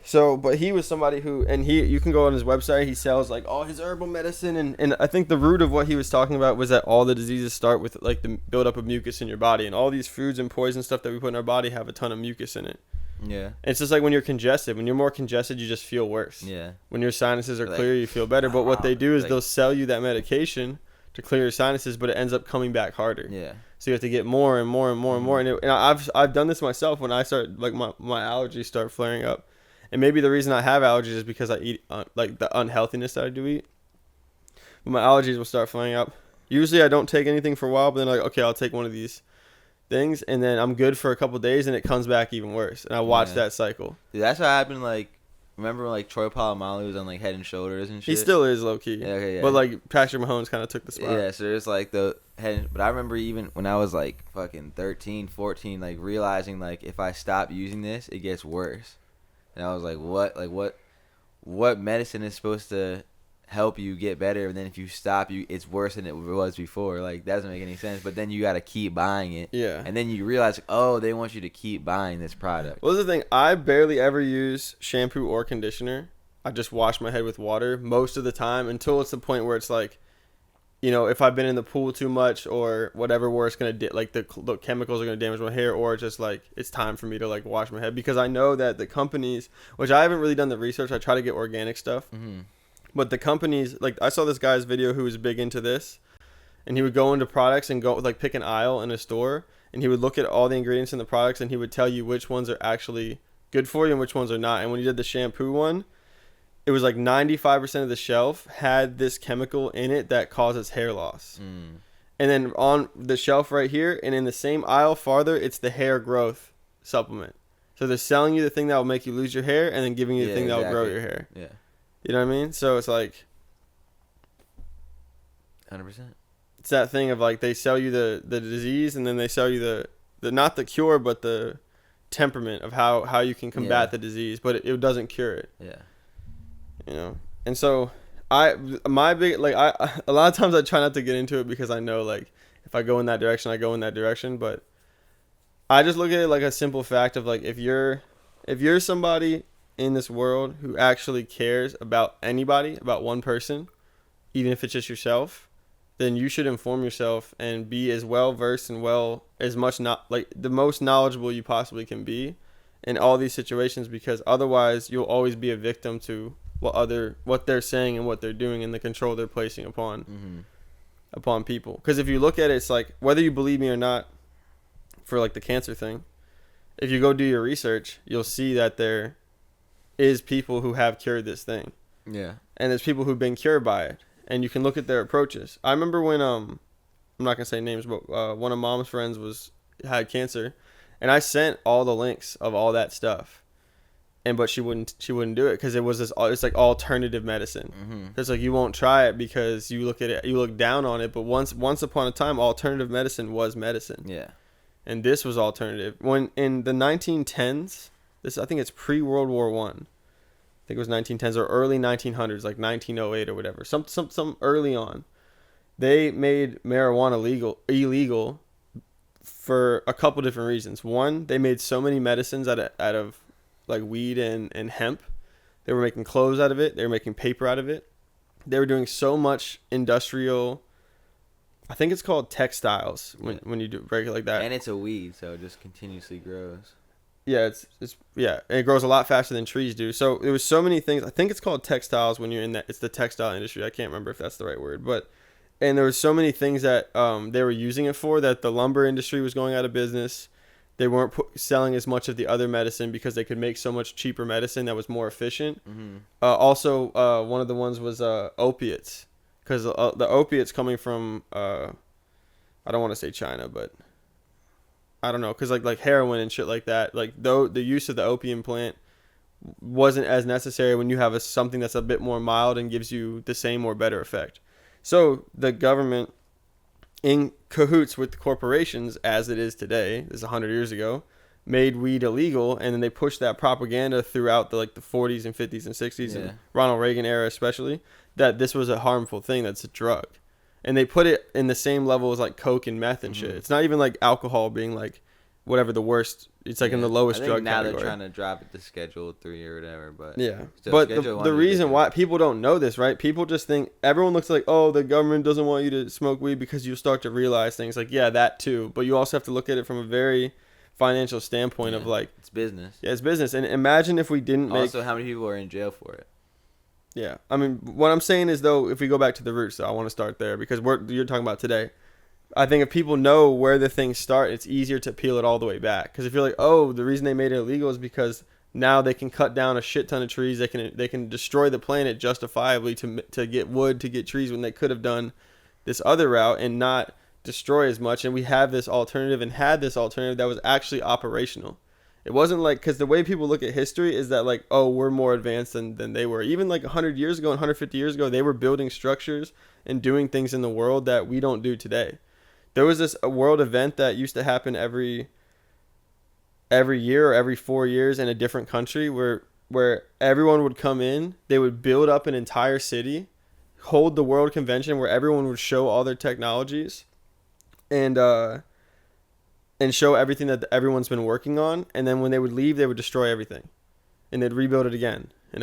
So, but he was somebody who, and you can go on his website, he sells like all his herbal medicine, and I think the root of what he was talking about was that all the diseases start with like the buildup of mucus in your body, and all these foods and poison stuff that we put in our body have a ton of mucus in it. Yeah. And it's just like when you're congested. When you're more congested, you just feel worse. Yeah. When your sinuses are clear, you feel better. But what they do is they'll sell you that medication to clear your sinuses, but it ends up coming back harder. Yeah. So you have to get more and more and more and more. And I've done this myself when I start, like my allergies start flaring up. And maybe the reason I have allergies is because I eat like the unhealthiness that I do eat. But my allergies will start flaring up. Usually I don't take anything for a while, but then like, okay, I'll take one of these things, and then I'm good for a couple of days, and it comes back even worse. And I watch that cycle. Dude, that's what happened. Like, remember when, like, Troy Polamalu was on like Head and Shoulders and shit? He still is low key. Yeah, okay, yeah. But like Patrick Mahomes kind of took the spot. Yeah, so there's like the head. But I remember even when I was like fucking 13, 14, like realizing like if I stop using this, it gets worse. And I was like, what? Like what medicine is supposed to help you get better, and then if you stop, it's worse than it was before. Like, that doesn't make any sense. But then you got to keep buying it. Yeah. And then you realize, they want you to keep buying this product. Well, this is the thing. I barely ever use shampoo or conditioner. I just wash my head with water most of the time until it's the point where it's like, you know, if I've been in the pool too much or whatever, where it's going to, like, the chemicals are going to damage my hair, or just, like, it's time for me to, like, wash my head. Because I know that the companies, which I haven't really done the research, I try to get organic stuff. Mm-hmm. But the companies, like, I saw this guy's video who was big into this, and he would go into products and go, like, pick an aisle in a store, and he would look at all the ingredients in the products, and he would tell you which ones are actually good for you and which ones are not. And when he did the shampoo one, it was like 95% of the shelf had this chemical in it that causes hair loss. Mm. And then on the shelf right here, and in the same aisle farther, it's the hair growth supplement. So they're selling you the thing that will make you lose your hair, and then giving you the thing that will grow your hair. Yeah. You know what I mean? So it's like 100%. It's that thing of like they sell you the disease, and then they sell you the not the cure, but the temperament of how you can combat the disease, but it doesn't cure it. Yeah. You know? And so a lot of times I try not to get into it because I know like if I go in that direction, I go in that direction, but I just look at it like a simple fact of like if you're somebody in this world who actually cares about anybody, about one person, even if it's just yourself, then you should inform yourself and be as well versed and the most knowledgeable you possibly can be in all these situations, because otherwise you'll always be a victim to what they're saying and what they're doing and the control they're placing upon people. Because if you look at it, it's like, whether you believe me or not, for like the cancer thing, if you go do your research, you'll see that there is people who have cured this thing. Yeah. and there's people who've been cured by it, and you can look at their approaches. I remember when I'm not gonna say names, but one of Mom's friends had cancer, and I sent all the links of all that stuff, but she wouldn't do it because it's like alternative medicine. Mm-hmm. It's like you won't try it because you look down on it, but once upon a time, alternative medicine was medicine. Yeah. And this was alternative. When in the 1910s, I think it's pre-World War One. I think it was 1910s or early 1900s, like 1908 or whatever. Some early on, they made marijuana illegal for a couple different reasons. One, they made so many medicines out of like weed and hemp. They were making clothes out of it. They were making paper out of it. They were doing so much industrial. I think it's called textiles when you do break it like that. And it's a weed, so it just continuously grows. Yeah, and it grows a lot faster than trees do. So there was so many things. I think it's called textiles when you're in that. It's the textile industry. I can't remember if that's the right word, and there was so many things that they were using it for that the lumber industry was going out of business. They weren't selling as much of the other medicine because they could make so much cheaper medicine that was more efficient. Mm-hmm. Also, one of the ones was opiates. Because the opiates coming from, I don't want to say China, but I don't know. Because like heroin and shit like that, like the use of the opium plant wasn't as necessary when you have something that's a bit more mild and gives you the same or better effect. So the government, in cahoots with the corporations, as it is today, this is 100 years ago, made weed illegal, and then they pushed that propaganda throughout the 40s and 50s and 60s and Ronald Reagan era especially, that this was a harmful thing, that's a drug. And they put it in the same level as like coke and meth and shit. It's not even like alcohol being like whatever the worst. It's like in the lowest drug now category. They're trying to drop it to Schedule 3 or whatever, but yeah. But the reason why people don't know this, right? People just think everyone looks like, oh, the government doesn't want you to smoke weed, because you start to realize things like, yeah, that too. But you also have to look at it from a very financial standpoint of like, it's business. Yeah, it's business. And imagine if we didn't make. Also, how many people are in jail for it? Yeah, I mean, what I'm saying is, though, if we go back to the roots, though, I want to start there because you're talking about today. I think if people know where the things start, it's easier to peel it all the way back. Because if you're like, oh, the reason they made it illegal is because now they can cut down a shit ton of trees. They can destroy the planet justifiably to get wood, to get trees, when they could have done this other route and not destroy as much. And we have this alternative and had this alternative that was actually operational. It wasn't like, because the way people look at history is that like, oh, we're more advanced than they were. Even like 100 years ago and 150 years ago, they were building structures and doing things in the world that we don't do today. There was this world event that used to happen every year or every 4 years in a different country where everyone would come in, they would build up an entire city, hold the world convention where everyone would show all their technologies and show everything that everyone's been working on, and then when they would leave, they would destroy everything, and they'd rebuild it again in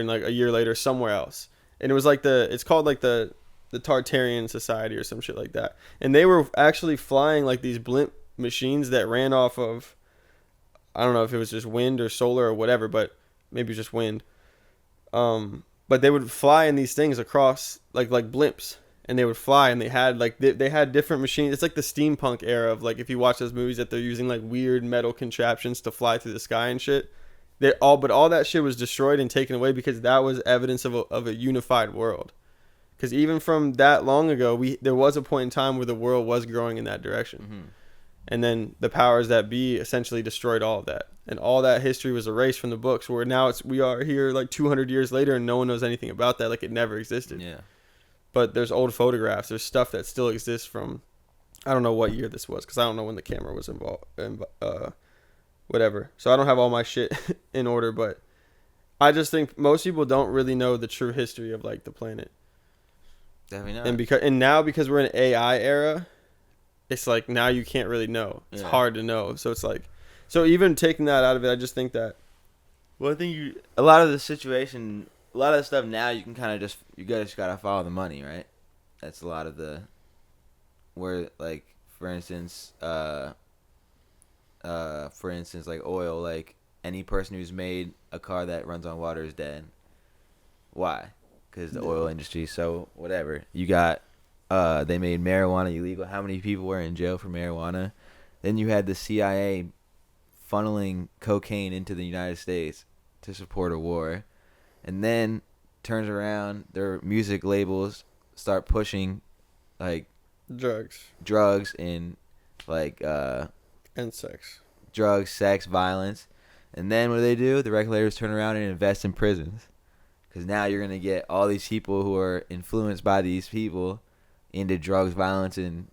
like a year later somewhere else. And it was like it's called like the Tartarian Society or some shit like that. And they were actually flying like these blimp machines that ran off of, I don't know if it was just wind or solar or whatever, but maybe just wind. But they would fly in these things across like blimps. And they would fly, and they had like they had different machines. It's like the steampunk era of like, if you watch those movies, that they're using like weird metal contraptions to fly through the sky and shit. But all that shit was destroyed and taken away because that was evidence of a unified world. Because even from that long ago, there was a point in time where the world was growing in that direction. Mm-hmm. And then the powers that be essentially destroyed all of that, and all that history was erased from the books. Where now we are here like 200 years later, and no one knows anything about that, like it never existed. Yeah. But there's old photographs. There's stuff that still exists from, I don't know what year this was, because I don't know when the camera was involved, whatever. So I don't have all my shit in order, but I just think most people don't really know the true history of like the planet. Definitely not. And now because we're in an AI era, it's like now you can't really know. It's hard to know. So it's like, so even taking that out of it, I just think that. Well, I think a lot of the stuff now you can kind of you just gotta follow the money, right? That's a lot of where like for instance like oil, like any person who's made a car that runs on water is dead. Why? Because the oil industry. So whatever, you got they made marijuana illegal. How many people were in jail for marijuana? Then you had the CIA funneling cocaine into the United States to support a war. And then turns around, their music labels start pushing like drugs and like and sex. drugs, sex, violence. And then what do? The regulators turn around and invest in prisons. Because now you're going to get all these people who are influenced by these people into drugs, violence, and,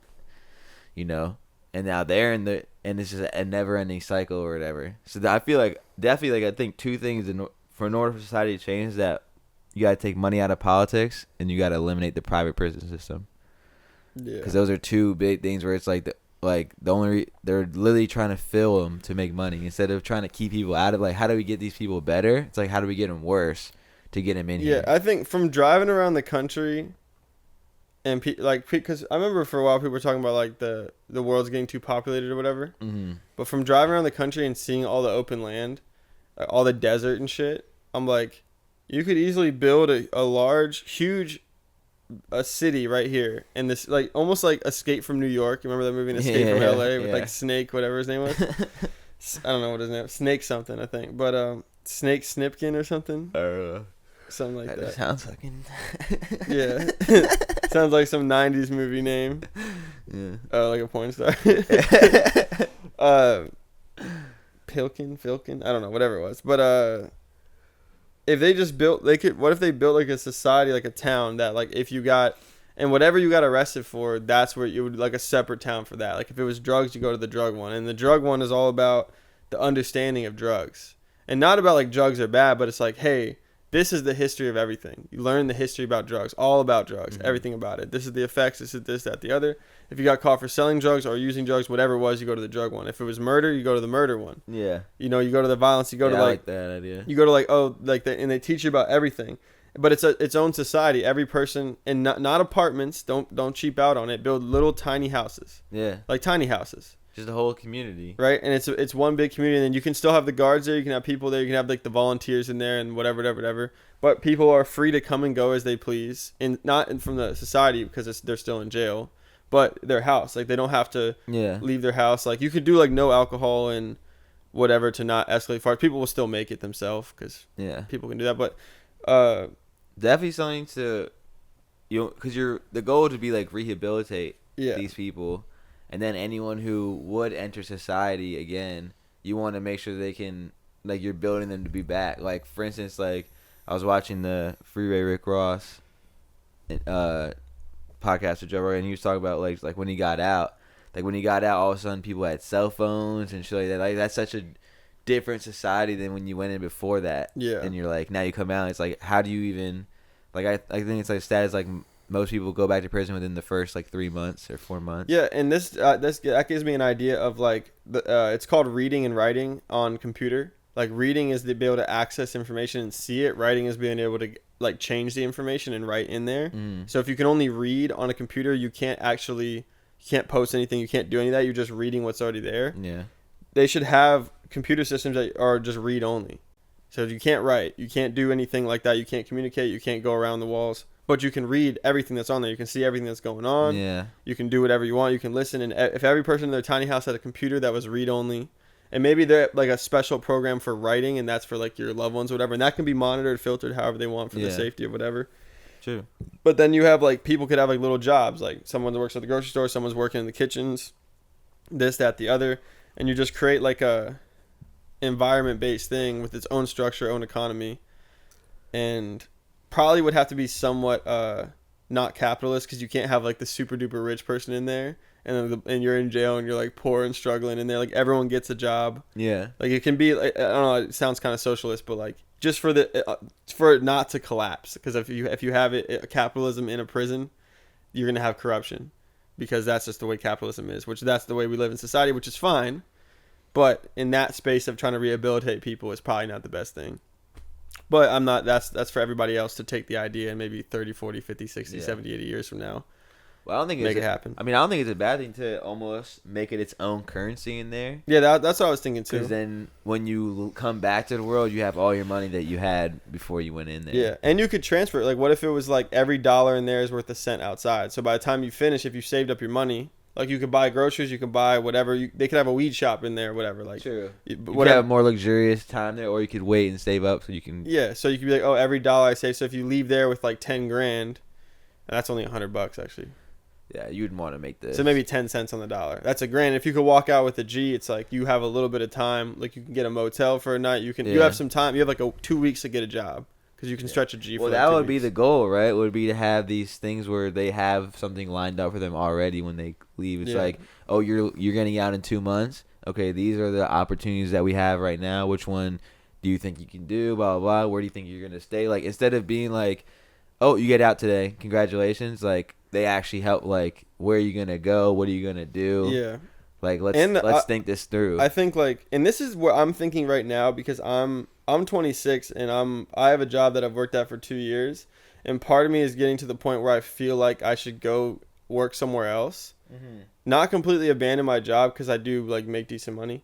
you know, and now they're in the, and it's just a never-ending cycle or whatever. So I feel like, definitely, like, I think two things in order for society to change is that you got to take money out of politics and you got to eliminate the private prison system. Yeah. Because those are two big things where it's like, they're literally trying to fill them to make money instead of trying to keep people out of, like, how do we get these people better? It's like, how do we get them worse to get them in here? Yeah, I think from driving around the country and because I remember for a while people were talking about like the world's getting too populated or whatever. Mm-hmm. But from driving around the country and seeing all the open land, like all the desert and shit, I'm like, you could easily build a large, huge a city right here, and this like almost like Escape from New York. You remember that movie, Escape from LA, with like Snake, whatever his name was. I don't know what his name was. Snake something, I think, but Snake Snipkin or something. Something like that. Sounds fucking. Yeah, sounds like some '90s movie name. Yeah. Like a porn star. Filkin, I don't know, whatever it was, but if they just built, what if they built like a society, like a town that like if you got, and whatever you got arrested for, that's where you would like a separate town for that. Like if it was drugs, you go to the drug one, and the drug one is all about the understanding of drugs, and not about like drugs are bad, but it's like, hey, this is the history of everything. You learn the history about drugs, all about drugs, everything about it. This is the effects, this is this, that, the other. If you got caught for selling drugs or using drugs, whatever it was, you go to the drug one. If it was murder, you go to the murder one. Yeah. You know, you go to the violence, you go to I like like that idea. You go to like, and they teach you about everything. But it's its own society. Every person, and not apartments, don't cheap out on it. Build little tiny houses. Yeah. Like tiny houses. Just a whole community. Right? And it's one big community, and then you can still have the guards there, you can have people there, you can have like the volunteers in there and whatever. But people are free to come and go as they please, and not from the society because they're still in jail, but their house. Like they don't have to leave their house. Like you could do like no alcohol and whatever to not escalate far. People will still make it themselves because people can do that. But definitely something to, you know, because the goal would be like rehabilitate these people, and then anyone who would enter society again, you want to make sure they can, like, you're building them to be back. Like for instance, like I was watching the Freeway Rick Ross podcast with Joe Rogan, and he was talking about like when he got out. Like when he got out, all of a sudden people had cell phones and shit like that. Like that's such a different society than when you went in before that. Yeah. And you're like, now you come out, it's like, how do you even, like I think it's like status like most people go back to prison within the first like 3 months or 4 months. Yeah, and that gives me an idea of like it's called reading and writing on computer. Like reading is to be able to access information and see it. Writing is being able to like change the information and write in there. So if you can only read on a computer, you can't post anything. You can't do any of that. You're just reading what's already there. Yeah. They should have computer systems that are just read only. So you can't write. You can't do anything like that. You can't communicate. You can't go around the walls. But you can read everything that's on there. You can see everything that's going on. Yeah. You can do whatever you want. You can listen. And if every person in their tiny house had a computer that was read only, and maybe they're like a special program for writing, and that's for like your loved ones or whatever, and that can be monitored, filtered however they want for the safety of whatever. True. But then you have like people could have like little jobs, like someone that works at the grocery store, someone's working in the kitchens, this, that, the other, and you just create like a environment based thing with its own structure, own economy, and probably would have to be somewhat not capitalist, because you can't have like the super duper rich person in there and you're in jail and you're like poor and struggling in there. Like everyone gets a job. Yeah. Like it can be like, I don't know, it sounds kind of socialist, but like just for it not to collapse, because if you have capitalism in a prison, you're gonna have corruption, because that's just the way capitalism is, which that's the way we live in society, which is fine. But in that space of trying to rehabilitate people is probably not the best thing. But I'm not, that's for everybody else to take the idea and maybe 30, 40, 50, 60, 70, 80 years from now. Well, I don't think make it happen. I mean, I don't think it's a bad thing to almost make it its own currency in there. Yeah, that's what I was thinking too. Because then when you come back to the world, you have all your money that you had before you went in there. Yeah, and you could transfer it. Like, what if it was like every dollar in there is worth a cent outside? So by the time you finish, if you saved up your money, Like you could buy groceries, you could buy whatever. They could have a weed shop in there, whatever. Like True. You could whatever. have a more luxurious time there, or you could wait and save up so you can. Yeah, so you could be like, oh, every dollar I save. So if you leave there with like 10 grand, and that's only $100 actually. Yeah, you'd want to make this. So maybe 10 cents on the dollar. That's a grand. If you could walk out with a G, it's like you have a little bit of time. Like you can get a motel for a night. You have some time. You have like 2 weeks to get a job because you can stretch a G. Well, for like that 2 would be weeks. the goal, right? Would be to have these things where they have something lined up for them already when they leave. It's like, oh, you're getting out in 2 months. Okay, these are the opportunities that we have right now. Which one do you think you can do? Blah blah blah. Where do you think you're gonna stay? Like instead of being like, oh, you get out today, congratulations. Like they actually help. Like where are you gonna go? What are you gonna do? Yeah. Like let's think this through. I think like, and this is what I'm thinking right now because I'm 26 and I have a job that I've worked at for 2 years, and part of me is getting to the point where I feel like I should go work somewhere else. Mm-hmm. Not completely abandon my job because I do like make decent money,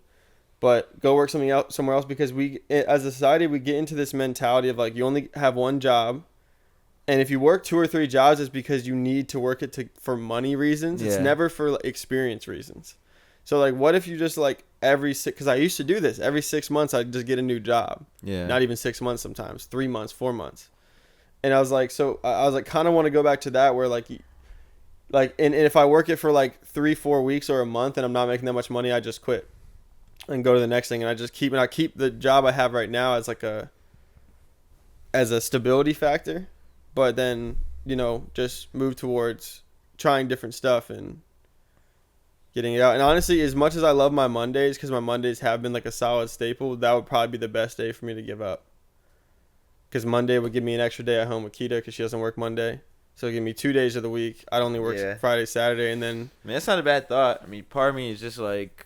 but go work somewhere else because we as a society we get into this mentality of like you only have one job. And if you work 2 or 3 jobs, it's because you need to work it for money reasons. It's never for like, experience reasons. So, like, what if you just, like, because I used to do this. Every 6 months, I'd just get a new job. Yeah. Not even 6 months sometimes. 3 months, 4 months. And I was like, kind of want to go back to that where, and if I work it for, like, 3-4 weeks or a month and I'm not making that much money, I just quit and go to the next thing. And I keep the job I have right now as, like, as a stability factor. But then, just move towards trying different stuff and getting it out. And honestly, as much as I love my Mondays, because my Mondays have been like a solid staple, that would probably be the best day for me to give up. Because Monday would give me an extra day at home with Kita because she doesn't work Monday. So it'd give me 2 days of the week. I'd only work Friday, Saturday, and then... I mean, that's not a bad thought. I mean, part of me is just like,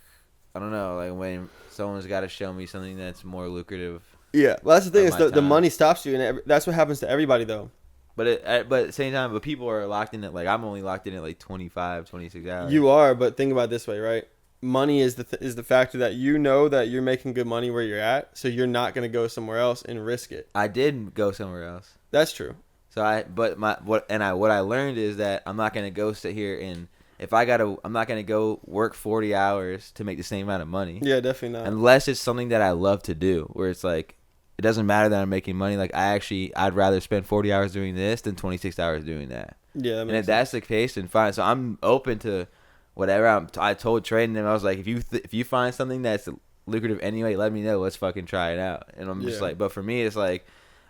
I don't know, like when someone's got to show me something that's more lucrative. Yeah, well, that's the thing. Is the money stops you, and that's what happens to everybody, though. But at the same time, people are locked in at, like, I'm only locked in at, like, 25, 26 hours. You are, but think about it this way, right? Money is the factor that you know that you're making good money where you're at, so you're not going to go somewhere else and risk it. I did go somewhere else. That's true. So what I learned is that I'm not going to go sit here and I'm not going to go work 40 hours to make the same amount of money. Yeah, definitely not. Unless it's something that I love to do, where it's like, it doesn't matter that I'm making money. Like I'd rather spend 40 hours doing this than 26 hours doing that. Yeah, and if that's the case, then fine. So I'm open to whatever. I told Trey and them, I was like, if you find something that's lucrative anyway, let me know. Let's fucking try it out. And I'm just like, but for me, it's like,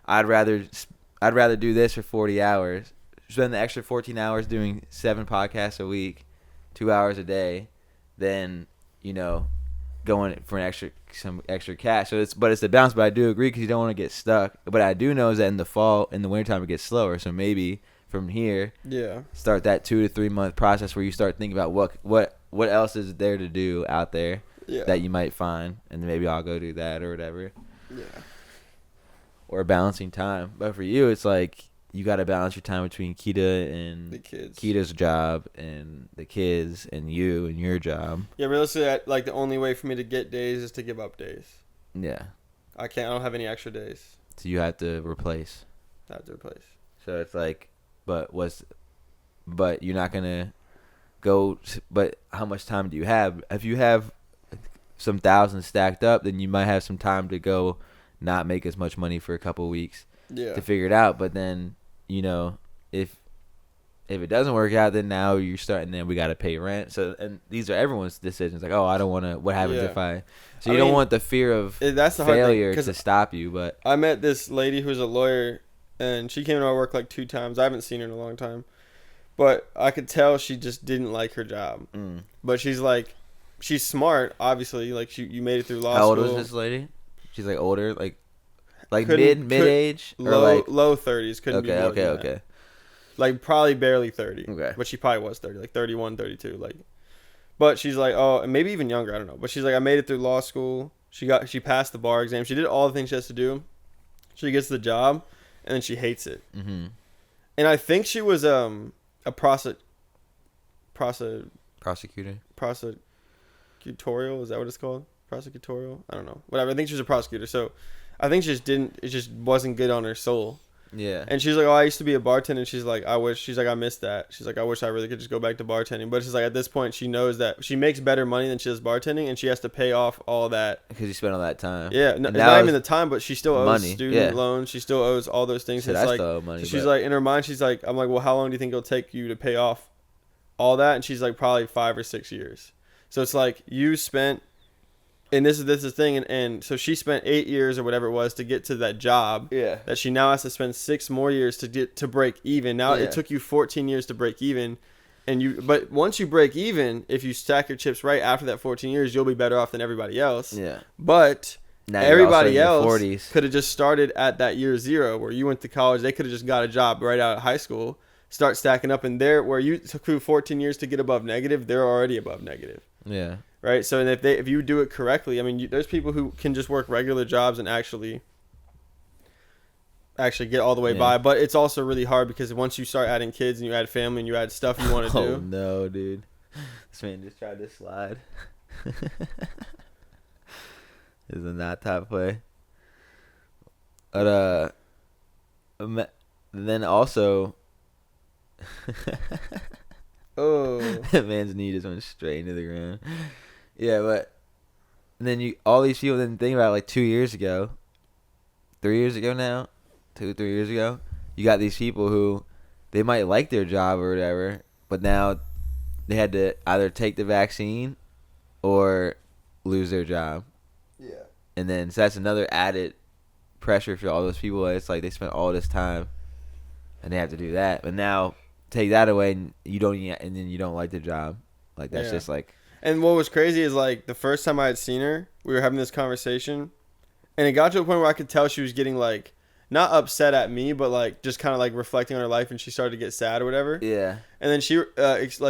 I'd rather do this for 40 hours, spend the extra 14 hours doing 7 podcasts a week, 2 hours a day, than going for some extra cash. So it's the balance. But I do agree because you don't want to get stuck. But I do know is that in the wintertime it gets slower. So maybe from here, start that 2 to 3 month process where you start thinking about what else is there to do out there that you might find, and then maybe I'll go do that or whatever. Yeah. Or balancing time. But for you, it's like you got to balance your time between Kita and the kids. Kita's job and the kids and you and your job. Yeah, realistically, like the only way for me to get days is to give up days. Yeah. I don't have any extra days. So you have to replace. So it's like, but you're not gonna go. But how much time do you have? If you have some thousands stacked up, then you might have some time to go, not make as much money for a couple of weeks. Yeah. To figure it out. But then, if it doesn't work out, then now you're starting, then we got to pay rent. So, and these are everyone's decisions. Like, oh, I don't want to, what happens if so you don't want the fear of failure to stop you. But I met this lady who's a lawyer, and she came to my work like 2 times. I haven't seen her in a long time, but I could tell she just didn't like her job. But she's smart, obviously. Like you made it through law school. How old was this lady? She's like older, like mid-age, or low 30s. Couldn't be more than that. Like probably barely 30. Okay. But she probably was 30, like 31, 32. Like, but she's like, oh, and maybe even younger. I don't know. But she's like, I made it through law school. She passed the bar exam. She did all the things she has to do. She gets the job, and then she hates it. Mm-hmm. And I think she was a prosecutorial. Is that what it's called? Prosecutorial? I don't know. Whatever. I think she was a prosecutor. So I think it just wasn't good on her soul. Yeah. And she's like, oh, I used to be a bartender. And she's like, I missed that. She's like, I wish I really could just go back to bartending. But she's like, at this point, she knows that she makes better money than she does bartending, and she has to pay off all that. Because you spent all that time. Yeah, And it's now not it's even the time, but she still owes money. student loans. She still owes all those things. Shit, It's I like, still owe money. so she's like, in her mind, she's like, I'm like, well, how long do you think it'll take you to pay off all that? And she's like, probably 5 or 6 years. So it's like you spent. And this is the thing, and so she spent 8 years or whatever it was to get to that job. Yeah. That she now has to spend 6 more years to get to break even. Now it took you 14 years to break even, but once you break even, if you stack your chips right after that 14 years, you'll be better off than everybody else. Yeah. But now you're everybody also in else your 40s. could have just started at that year 0 where you went to college. They could have just got a job right out of high school, start stacking up, and there where you took you 14 years to get above negative, they're already above negative. Yeah. Right, so and if you do it correctly, I mean, there's people who can just work regular jobs and actually get all the way by. But it's also really hard because once you start adding kids and you add family and you add stuff you want to do. Oh no, dude! This man just tried to slide. Isn't that top play? But then also. Oh, that man's knee just went straight into the ground. Yeah, but then all these people didn't think about it, like 2 years ago, 3 years ago now, 3 years ago, you got these people who they might like their job or whatever, but now they had to either take the vaccine or lose their job. yeah. And then so that's another added pressure for all those people. It's like they spent all this time and they have to do that, but now take that away and then you don't like the job. Like that's just like. And what was crazy is like the first time I had seen her, we were having this conversation, and it got to a point where I could tell she was getting like not upset at me, but like just kind of like reflecting on her life, and she started to get sad or whatever. Yeah. And then she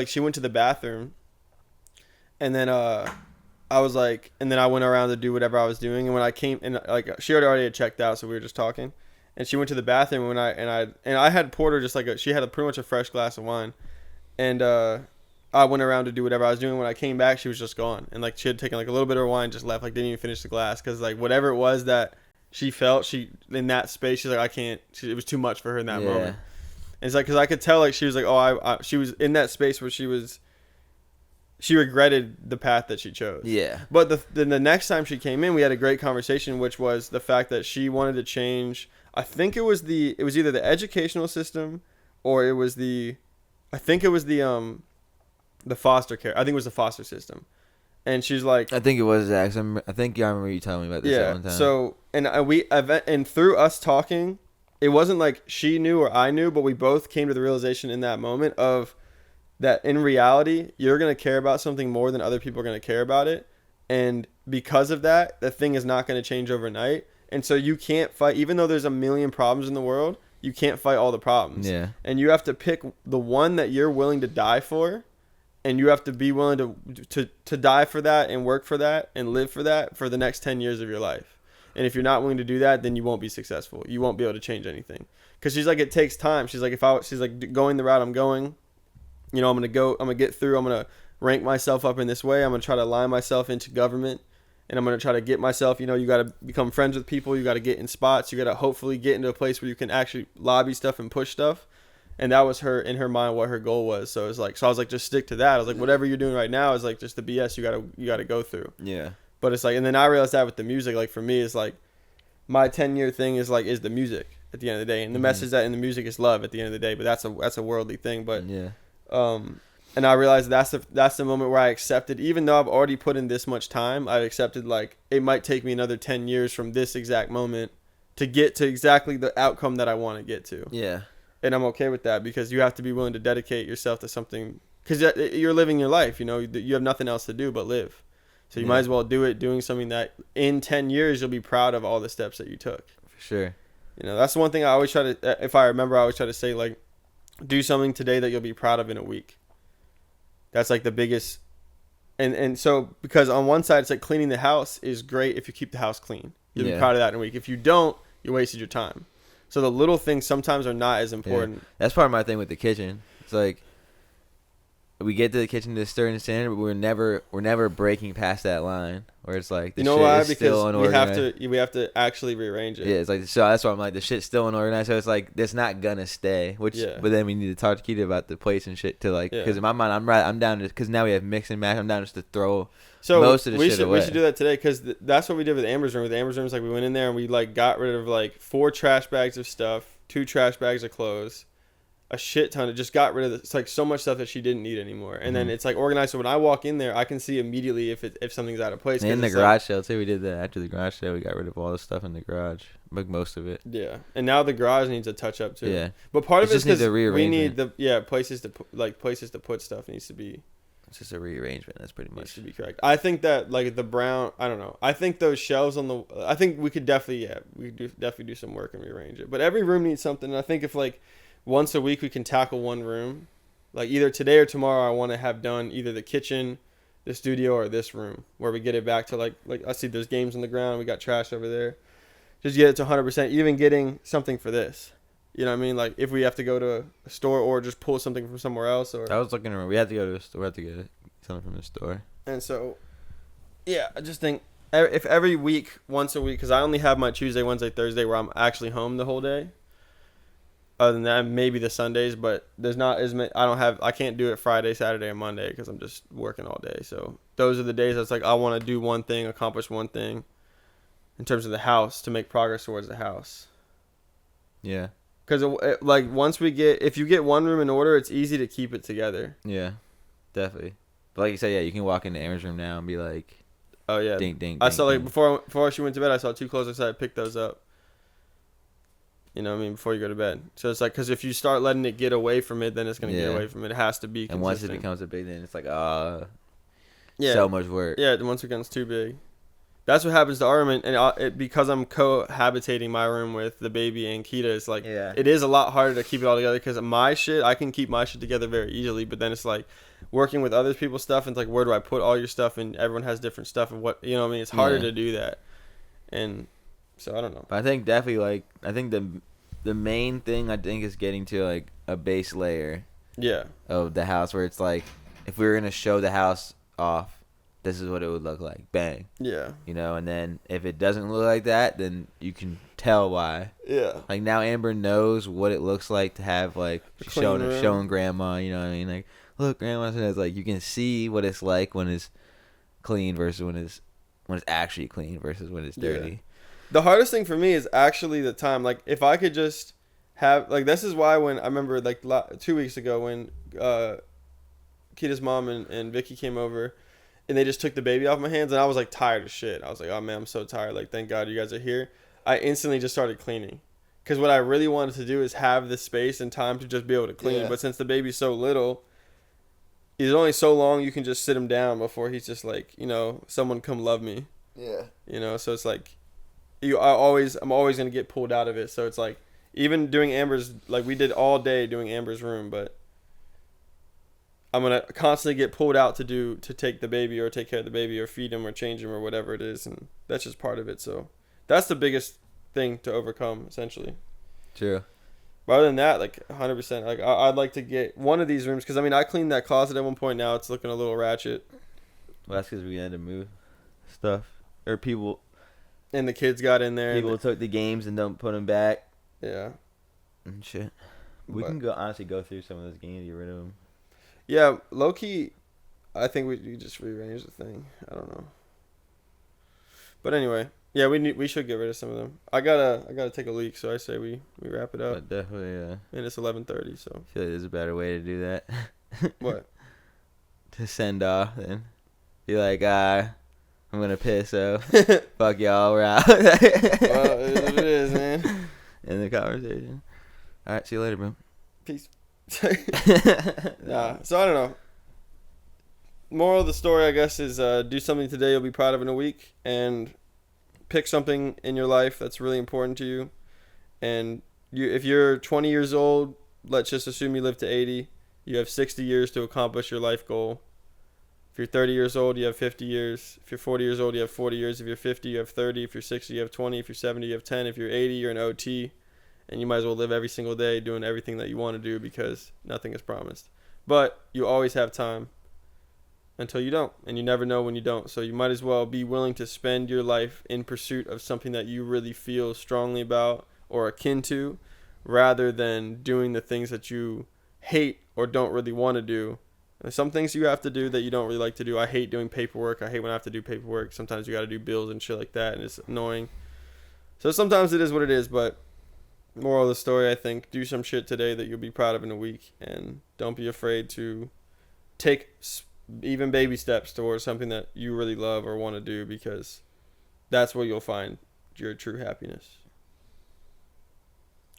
she went to the bathroom, and then I was like, and then I went around to do whatever I was doing, and when I came and like she already had checked out, so we were just talking, and she went to the bathroom when I had poured her just like she had pretty much a fresh glass of wine, and I went around to do whatever I was doing. When I came back, she was just gone, and like she had taken like a little bit of her wine, just left, like didn't even finish the glass, because like whatever it was that she felt, she in that space, she's like, I can't. It was too much for her in that moment. And it's like, because I could tell like she was like, oh, she was in that space where she regretted the path that she chose. Yeah. But then the next time she came in, we had a great conversation, which was the fact that she wanted to change. I think it was either the educational system or it was the foster care. I think it was the foster system. And she's like, I think it was that. I think I remember you telling me about this at one time. So and through us talking, it wasn't like she knew or I knew, but we both came to the realization in that moment of that in reality, you're going to care about something more than other people are going to care about it. And because of that, the thing is not going to change overnight. And so you can't fight, even though there's a million problems in the world, you can't fight all the problems. Yeah. And you have to pick the one that you're willing to die for. And you have to be willing to die for that and work for that and live for that for the next 10 years of your life. And if you're not willing to do that, then you won't be successful. You won't be able to change anything. Because she's like, it takes time. She's like, she's like going the route I'm going, you know, I'm going to get through. I'm going to rank myself up in this way. I'm going to try to align myself into government. And I'm going to try to get myself, you know, you got to become friends with people. You got to get in spots. You got to hopefully get into a place where you can actually lobby stuff and push stuff. And that was in her mind what her goal was. So it was like, I was like, just stick to that. I was like, whatever you're doing right now is like just the BS you gotta go through. Yeah. But it's like, and then I realized that with the music, like for me, it's like my 10-year thing is the music at the end of the day, and the message that in the music is love at the end of the day. But that's a worldly thing. But yeah. And I realized that's the moment where I accepted, even though I've already put in this much time, I've accepted like it might take me another 10 years from this exact moment to get to exactly the outcome that I want to get to. Yeah. And I'm okay with that because you have to be willing to dedicate yourself to something because you're living your life. You know, you have nothing else to do but live. So you might as well do it doing something that in 10 years you'll be proud of all the steps that you took. For sure. You know, that's the one thing I always try to, if I remember, I always try to say, like, do something today that you'll be proud of in a week. That's like the biggest. And so, because on one side, it's like cleaning the house is great if you keep the house clean. You'll be proud of that in a week. If you don't, you wasted your time. So the little things sometimes are not as important. Yeah. That's part of my thing with the kitchen. It's like, we get to the kitchen to stir and sand, but we're never breaking past that line where it's like the You know shit why? is still Because unorganized. we have to actually rearrange it. Yeah, it's like, so that's why I'm like, the shit's still unorganized, so it's like it's not gonna stay. Which, Yeah. but then we need to talk to Keita about the plates and shit to like, because Yeah. in my mind I'm down to, because now we have mix and match. I'm down just to throw So most of the shit away. We should do that today, because that's what we did with Amber's room. With Amber's room, it's like we went in there and we like got rid of like 4 trash bags of stuff, 2 trash bags of clothes, a shit ton of, just got rid of it's like so much stuff that she didn't need anymore. And then it's like organized, so when I walk in there I can see immediately if something's out of place. And in the it's garage sale too, we did that. After the garage sale, we got rid of all the stuff in the garage, like most of it. Yeah, and now the garage needs a touch up too. Yeah, but part of It it just is needs a because we need rearrangement. places to put stuff needs to be it's just a rearrangement. That's pretty needs much. to be correct. I think that like the brown, I don't know. I think those shelves on the, I think we could definitely do some work and rearrange it. But every room needs something. And I think if like once a week we can tackle one room, like either today or tomorrow, I want to have done either the kitchen, the studio, or this room where we get it back to like I see there's games on the ground. We got trash over there. Just get it to 100%. Even getting something for this. You know what I mean? Like if we have to go to a store or just pull something from somewhere else, or I was looking around. We had to go to the store. We had to get something from the store. and so, yeah, I just think if every week, once a week, because I only have my Tuesday, Wednesday, Thursday where I'm actually home the whole day. Other than that, maybe the Sundays, but there's not as many. I can't do it Friday, Saturday, and Monday because I'm just working all day. So those are the days that's like I want to do one thing, accomplish one thing in terms of the house to make progress towards the house. Yeah. Because like if you get one room in order, it's easy to keep it together. Yeah, definitely. But like you said, yeah, you can walk into Amber's room now and be like, Oh yeah, ding, ding. I ding, saw like ding. before she went to bed, I saw 2 clothes. I said I picked those up. You know what I mean? Before you go to bed. So it's like, because if you start letting it get away from it, then it's going to get Yeah. away from it. It has to be consistent. And once it becomes a big thing, it's like, yeah. so much work. Yeah, once it becomes too big. That's what happens to our room. And because I'm cohabitating my room with the baby and Keita, it's like, Yeah. it is a lot harder to keep it all together, because my shit, I can keep my shit together very easily. But then it's like working with other people's stuff, and it's like, where do I put all your stuff? And everyone has different stuff. And what, you know what I mean? It's harder Yeah. to do that. And so I don't know. But I think definitely, like, I think the main thing I think is getting to like a base layer Yeah. of the house where it's like, if we were gonna show the house off, this is what it would look like. Bang. Yeah. You know, and then if it doesn't look like that, then you can tell why. Yeah. Like now Amber knows what it looks like to have like A clean room. showing grandma, you know what I mean? Like, look, grandma says, like, you can see what it's like when it's clean versus when it's actually clean versus when it's dirty. The hardest thing for me is actually the time. Like, if I could just have, like, this is why when I remember, like, 2 weeks ago when Keita's mom and Vicky came over and they just took the baby off my hands, and I was, like, tired as shit. I was like, oh, man, I'm so tired. Like, thank God you guys are here. I instantly just started cleaning. Because what I really wanted to do is have the space and time to just be able to clean. Yeah. But since the baby's so little, he's only so long you can just sit him down before he's just like, you know, someone come love me. Yeah. You know, so it's like, I'm always gonna get pulled out of it. So it's like, even doing Amber's, like we did all day doing Amber's room, but I'm gonna constantly get pulled out to take the baby or take care of the baby or feed him or change him or whatever it is, and that's just part of it. So that's the biggest thing to overcome, essentially. True. But other than that, like 100%, like I'd like to get one of these rooms, because I mean I cleaned that closet at one point. Now it's looking a little ratchet, Well, that's because we had to move stuff, or people and the kids got in there. people took the games and don't put them back Yeah. and shit. We But- can honestly go through some of those games, get rid of them. Yeah, low key, I think we just rearrange the thing. I don't know. But anyway, yeah, we should get rid of some of them. I gotta take a leak, so I say we wrap it up. But definitely, And it's 11:30, so I feel like there's a better way to do that. what? To send off and be like, I'm gonna piss, so fuck y'all, we're out. Well, it is what it is, man. In the conversation. All right, see you later, bro. Peace. Nah, so I don't know. Moral of the story, I guess, is do something today you'll be proud of in a week, and pick something in your life that's really important to you. And if you're 20 years old, let's just assume you live to 80. You have 60 years to accomplish your life goal. If you're 30 years old, you have 50 years. If you're 40 years old, you have 40 years. If you're 50, you have 30. If you're 60, you have 20. If you're 70, you have 10. If you're 80, you're an OT. And you might as well live every single day doing everything that you want to do, because nothing is promised. But you always have time until you don't, and you never know when you don't. So you might as well be willing to spend your life in pursuit of something that you really feel strongly about or akin to, rather than doing the things that you hate or don't really want to do. And some things you have to do that you don't really like to do. I hate doing paperwork. I hate when I have to do paperwork. Sometimes you got to do bills and shit like that, and it's annoying. So sometimes it is what it is, but moral of the story, I think, do some shit today that you'll be proud of in a week, and don't be afraid to take even baby steps towards something that you really love or want to do, because that's where you'll find your true happiness.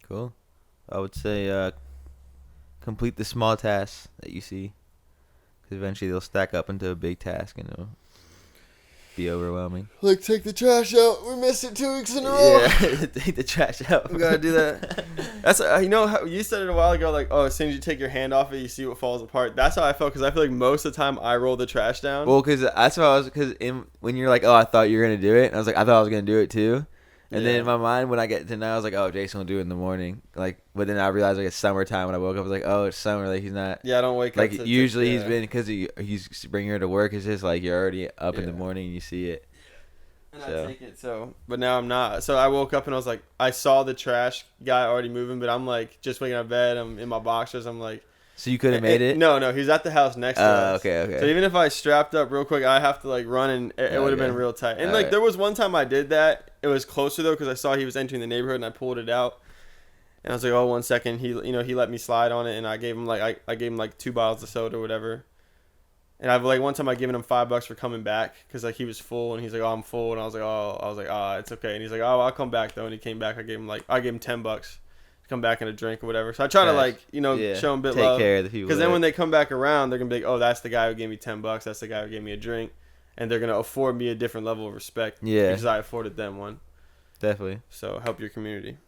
Cool. I would say complete the small tasks that you see, because eventually they'll stack up into a big task and it'll be overwhelming. Like, take the trash out. We missed it 2 weeks in a row. Yeah, take the trash out. We gotta do that. That's you know how you said it a while ago. Like, oh, as soon as you take your hand off it, you see what falls apart. That's how I felt, because I feel like most of the time I roll the trash down. Well, because that's what I was. Because when you're like, oh, I thought you were gonna do it, and I was like, I thought I was gonna do it too. And then in my mind, when I get to now, I was like, oh, Jason will do it in the morning. Like, but then I realized, like, it's summertime. When I woke up, I was like, oh, it's summer. Like, he's not. Yeah, I don't wake like, up. Like, usually he's been, because he's bringing her to work. It's just like, you're already up in the morning and you see it. And I take it, but now I'm not. So I woke up and I was like, I saw the trash guy already moving, but I'm like, just waking up in bed. I'm in my boxers. I'm like. So you could have made it? No, he's at the house next to us. Okay. So even if I strapped up real quick, I have to like run, and it would have been real tight. And like there was one time I did that. It was closer though, because I saw he was entering the neighborhood, and I pulled it out. And I was like, oh, 1 second. He let me slide on it, and I gave him like I gave him like 2 bottles of soda or whatever. And I've like one time I given him $5 for coming back, because like he was full, and he's like, oh, I'm full, and I was like, it's okay. And he's like, oh, I'll come back though. And he came back. I gave him $10. Come back and a drink or whatever. So I try to show them a bit take love. Take care of the people. Because then when they come back around, they're gonna be like, oh, that's the guy who gave me $10. That's the guy who gave me a drink, and they're gonna afford me a different level of respect. Yeah. Because I afforded them one. Definitely. So help your community,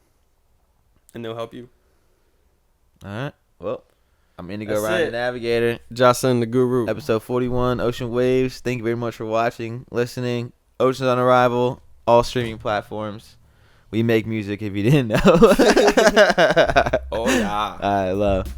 and they'll help you. All right. Well, I'm Indigo Ryan, the Navigator. Jocelyn, the Guru. Episode 41, Ocean Waves. Thank you very much for watching, listening. Ocean's on Arrival, all streaming platforms. We make music if you didn't know. Oh, yeah. All right, love.